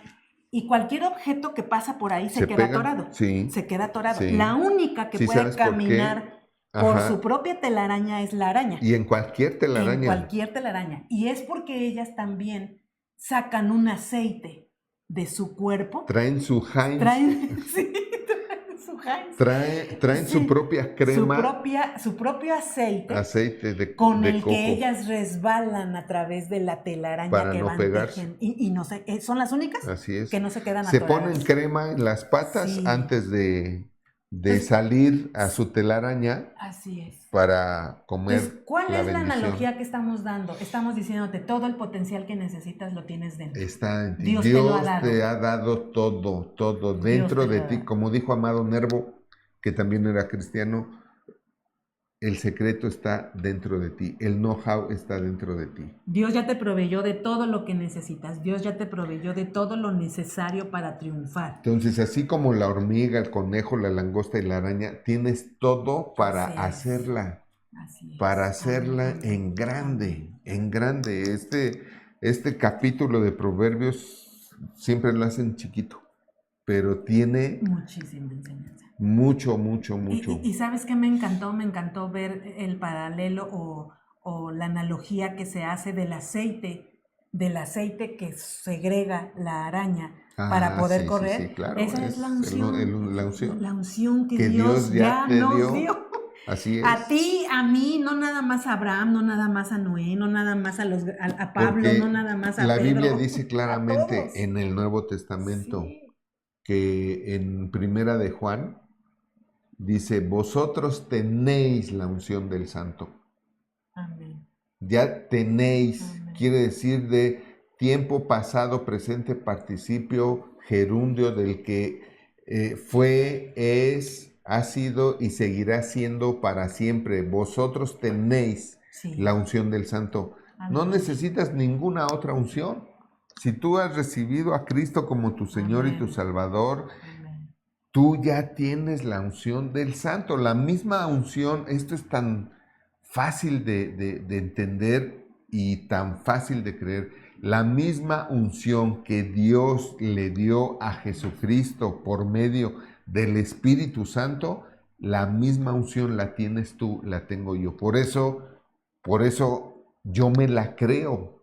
y cualquier objeto que pasa por ahí se queda atorado? Sí. Se queda atorado. Sí. La única que puede caminar por su propia telaraña es la araña. Y en cualquier telaraña. En cualquier telaraña. Y es porque ellas también sacan un aceite de su cuerpo. Traen su Heinz. Traen su propia crema. Su propio aceite. Aceite de con de el coco. que ellas resbalan a través de la telaraña para que no van pegarse. tejen. Y no sé, ¿son las únicas? Así es. Que no se quedan Se atoradas. ponen crema en las patas antes de de salir a su telaraña Así es. para comer Entonces, ¿cuál la es la bendición. analogía que estamos dando? Estamos diciéndote, todo el potencial que necesitas lo tienes dentro. Está en ti. Dios te lo ha dado. te ha dado todo, todo Dios dentro te lo de ha ti. dado. Como dijo Amado Nervo, que también era cristiano, el secreto está dentro de ti. El know-how está dentro de ti. Dios ya te proveyó de todo lo que necesitas. Dios ya te proveyó de todo lo necesario para triunfar. Entonces, así como la hormiga, el conejo, la langosta y la araña, tienes todo para Así es. hacerla. Así es. Para hacerla Amén. en grande, en grande. Este capítulo de Proverbios siempre lo hacen chiquito, pero tiene Muchísima enseñanza. mucho, mucho, mucho. Y ¿sabes qué me encantó? Me encantó ver el paralelo o la analogía que se hace del aceite que segrega la araña para poder sí, correr. sí, claro. Esa es la unción. La unción La unción que que Dios ya te nos dio. dio. Así es. A ti, a mí, no nada más a Abraham, no nada más a Noé, no nada más a Pablo, Porque no nada más a la Pedro. Biblia dice A claramente todos. en el Nuevo Testamento Sí. que en Primera de Juan dice, vosotros tenéis la unción del Santo. Amén. Ya tenéis, Amén. quiere decir de tiempo pasado, presente, participio, gerundio del que fue, es, ha sido y seguirá siendo para siempre. Vosotros tenéis Sí. la unción del Santo. No Amén. necesitas ninguna otra unción. Si tú has recibido a Cristo como tu Señor y tu Amén. Salvador, Amén. tú ya tienes la unción del Santo. La misma unción, esto es tan fácil de entender y tan fácil de creer. La misma unción que Dios le dio a Jesucristo por medio del Espíritu Santo, la misma unción la tienes tú, la tengo yo. Por eso yo me la creo.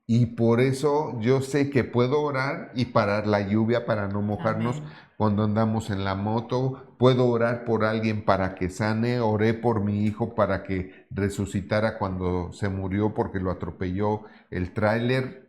Y por eso yo sé que puedo orar y parar la lluvia para no mojarnos. Amén. Cuando andamos en la moto, puedo orar por alguien para que sane. Oré por mi hijo para que resucitara cuando se murió porque lo atropelló el tráiler.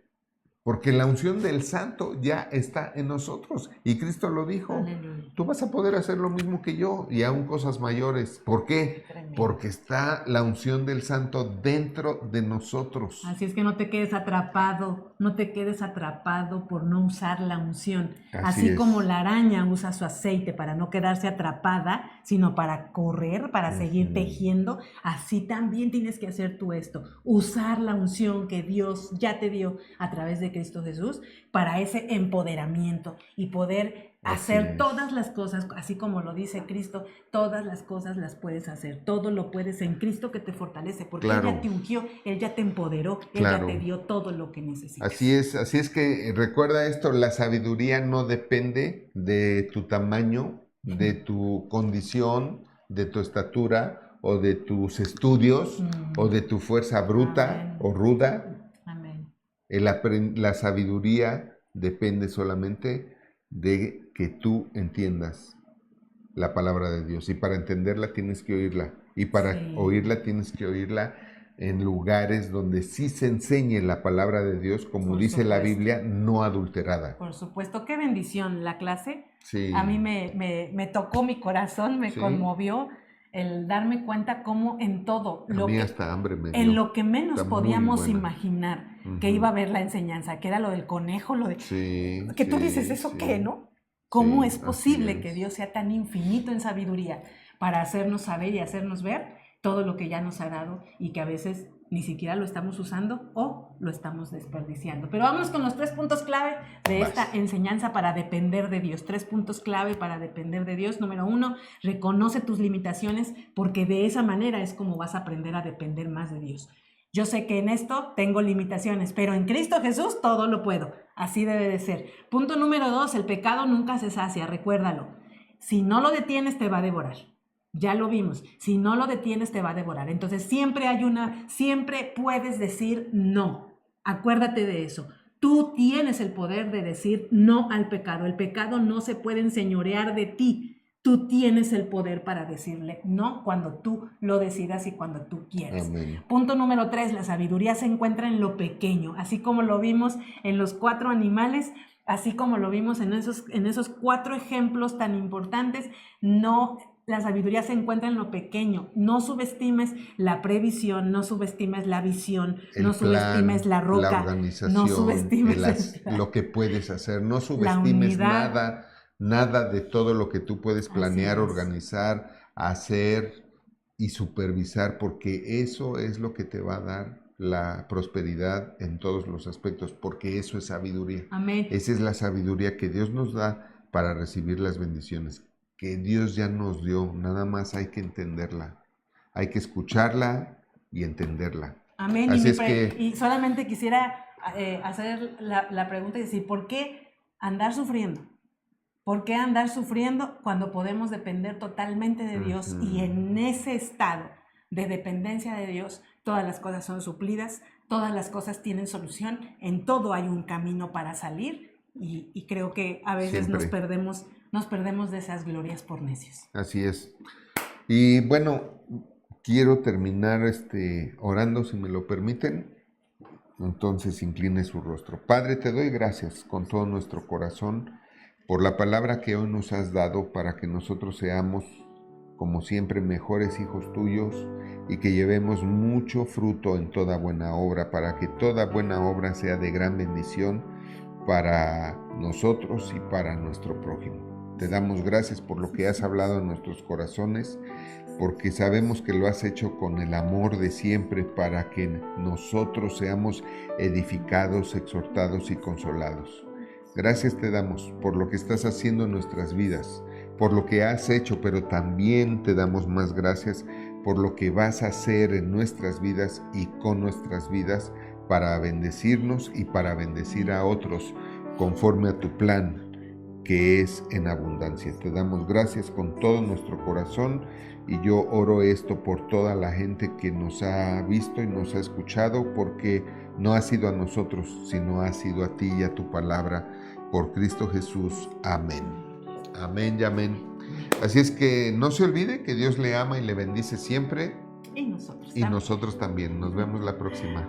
Porque la unción del Santo ya está en nosotros. Y Cristo lo dijo. Aleluya. Tú vas a poder hacer lo mismo que yo y aún cosas mayores. ¿Por qué? Tremendo. Porque está la unción del Santo dentro de nosotros. Así es que no te quedes atrapado, no te quedes atrapado por no usar la unción. Así es. como la araña usa su aceite para no quedarse atrapada, sino para correr, para seguir tejiendo, así también tienes que hacer tú esto. Usar la unción que Dios ya te dio a través de Cristo Jesús para ese empoderamiento y poder hacer todas las cosas, así como lo dice Cristo, todas las cosas las puedes hacer, todo lo puedes en Cristo que te fortalece, porque Claro. Él ya te ungió, Él ya te empoderó, Claro. Él ya te dio todo lo que necesitas. Así es que recuerda esto, la sabiduría no depende de tu tamaño, de tu condición, de tu estatura o de tus estudios o de tu fuerza bruta Amén. o ruda. Amén. La sabiduría depende solamente de que tú entiendas la palabra de Dios. Y para entenderla tienes que oírla. Y para Sí. oírla tienes que oírla en lugares donde sí se enseñe la palabra de Dios, como Por dice la supuesto. Biblia, no adulterada. Por supuesto, qué bendición la clase. Sí. A mí me tocó mi corazón, me Sí. conmovió el darme cuenta cómo en todo, A mí hasta hambre me dio. en lo que menos Está muy podíamos buena. imaginar que Ujú. iba a haber la enseñanza, que era lo del conejo, lo de... Sí, que tú sí, dices, ¿eso sí. qué, no? ¿Cómo Sí, es así posible es. que Dios sea tan infinito en sabiduría para hacernos saber y hacernos ver todo lo que ya nos ha dado y que a veces ni siquiera lo estamos usando o lo estamos desperdiciando? Pero vámonos con los 3 puntos clave de Vas. esta enseñanza para depender de Dios. 3 puntos clave para depender de Dios. Número 1, reconoce tus limitaciones, porque de esa manera es como vas a aprender a depender más de Dios. Yo sé que en esto tengo limitaciones, pero en Cristo Jesús todo lo puedo. Así debe de ser. Punto número 2, el pecado nunca se sacia, recuérdalo. Si no lo detienes, te va a devorar. Ya lo vimos. Si no lo detienes, te va a devorar. Entonces siempre puedes decir no. Acuérdate de eso. Tú tienes el poder de decir no al pecado. El pecado no se puede enseñorear de ti. Tú tienes el poder para decirle no cuando tú lo decidas y cuando tú quieras. Amén. Punto número 3, la sabiduría se encuentra en lo pequeño, así como lo vimos en los 4 animales, así como lo vimos en esos 4 ejemplos tan importantes. No La sabiduría se encuentra en lo pequeño. No subestimes la previsión, no subestimes la visión, El no subestimes plan, la roca, la no organización, subestimes el plan, lo que puedes hacer. No la subestimes unidad. nada, nada de todo lo que tú puedes Así planear, es. organizar, hacer y supervisar, porque eso es lo que te va a dar la prosperidad en todos los aspectos, porque eso es sabiduría. Amén. Esa es la sabiduría que Dios nos da para recibir las bendiciones, que Dios ya nos dio, nada más hay que entenderla, hay que escucharla y entenderla. Amén. Así es que Y solamente quisiera hacer la pregunta y decir, ¿por qué andar sufriendo? ¿Por qué andar sufriendo cuando podemos depender totalmente de Dios? Y en ese estado de dependencia de Dios, todas las cosas son suplidas, todas las cosas tienen solución, en todo hay un camino para salir y creo que a veces nos siempre, perdemos de esas glorias por necios. así es. Y bueno, quiero terminar orando, si me lo permiten. Entonces incline su rostro. Padre, te doy gracias con todo nuestro corazón por la palabra que hoy nos has dado para que nosotros seamos, como siempre, mejores hijos tuyos y que llevemos mucho fruto en toda buena obra, para que toda buena obra sea de gran bendición para nosotros y para nuestro prójimo. Te damos gracias por lo que has hablado en nuestros corazones, porque sabemos que lo has hecho con el amor de siempre para que nosotros seamos edificados, exhortados y consolados. Gracias te damos por lo que estás haciendo en nuestras vidas, por lo que has hecho, pero también te damos más gracias por lo que vas a hacer en nuestras vidas y con nuestras vidas para bendecirnos y para bendecir a otros conforme a tu plan, que es en abundancia. Te damos gracias con todo nuestro corazón y yo oro esto por toda la gente que nos ha visto y nos ha escuchado, porque no ha sido a nosotros, sino ha sido a ti y a tu palabra, por Cristo Jesús. Amén. Amén y amén. Así es que no se olvide que Dios le ama y le bendice siempre. Y nosotros Y también. nosotros también. Nos vemos la próxima.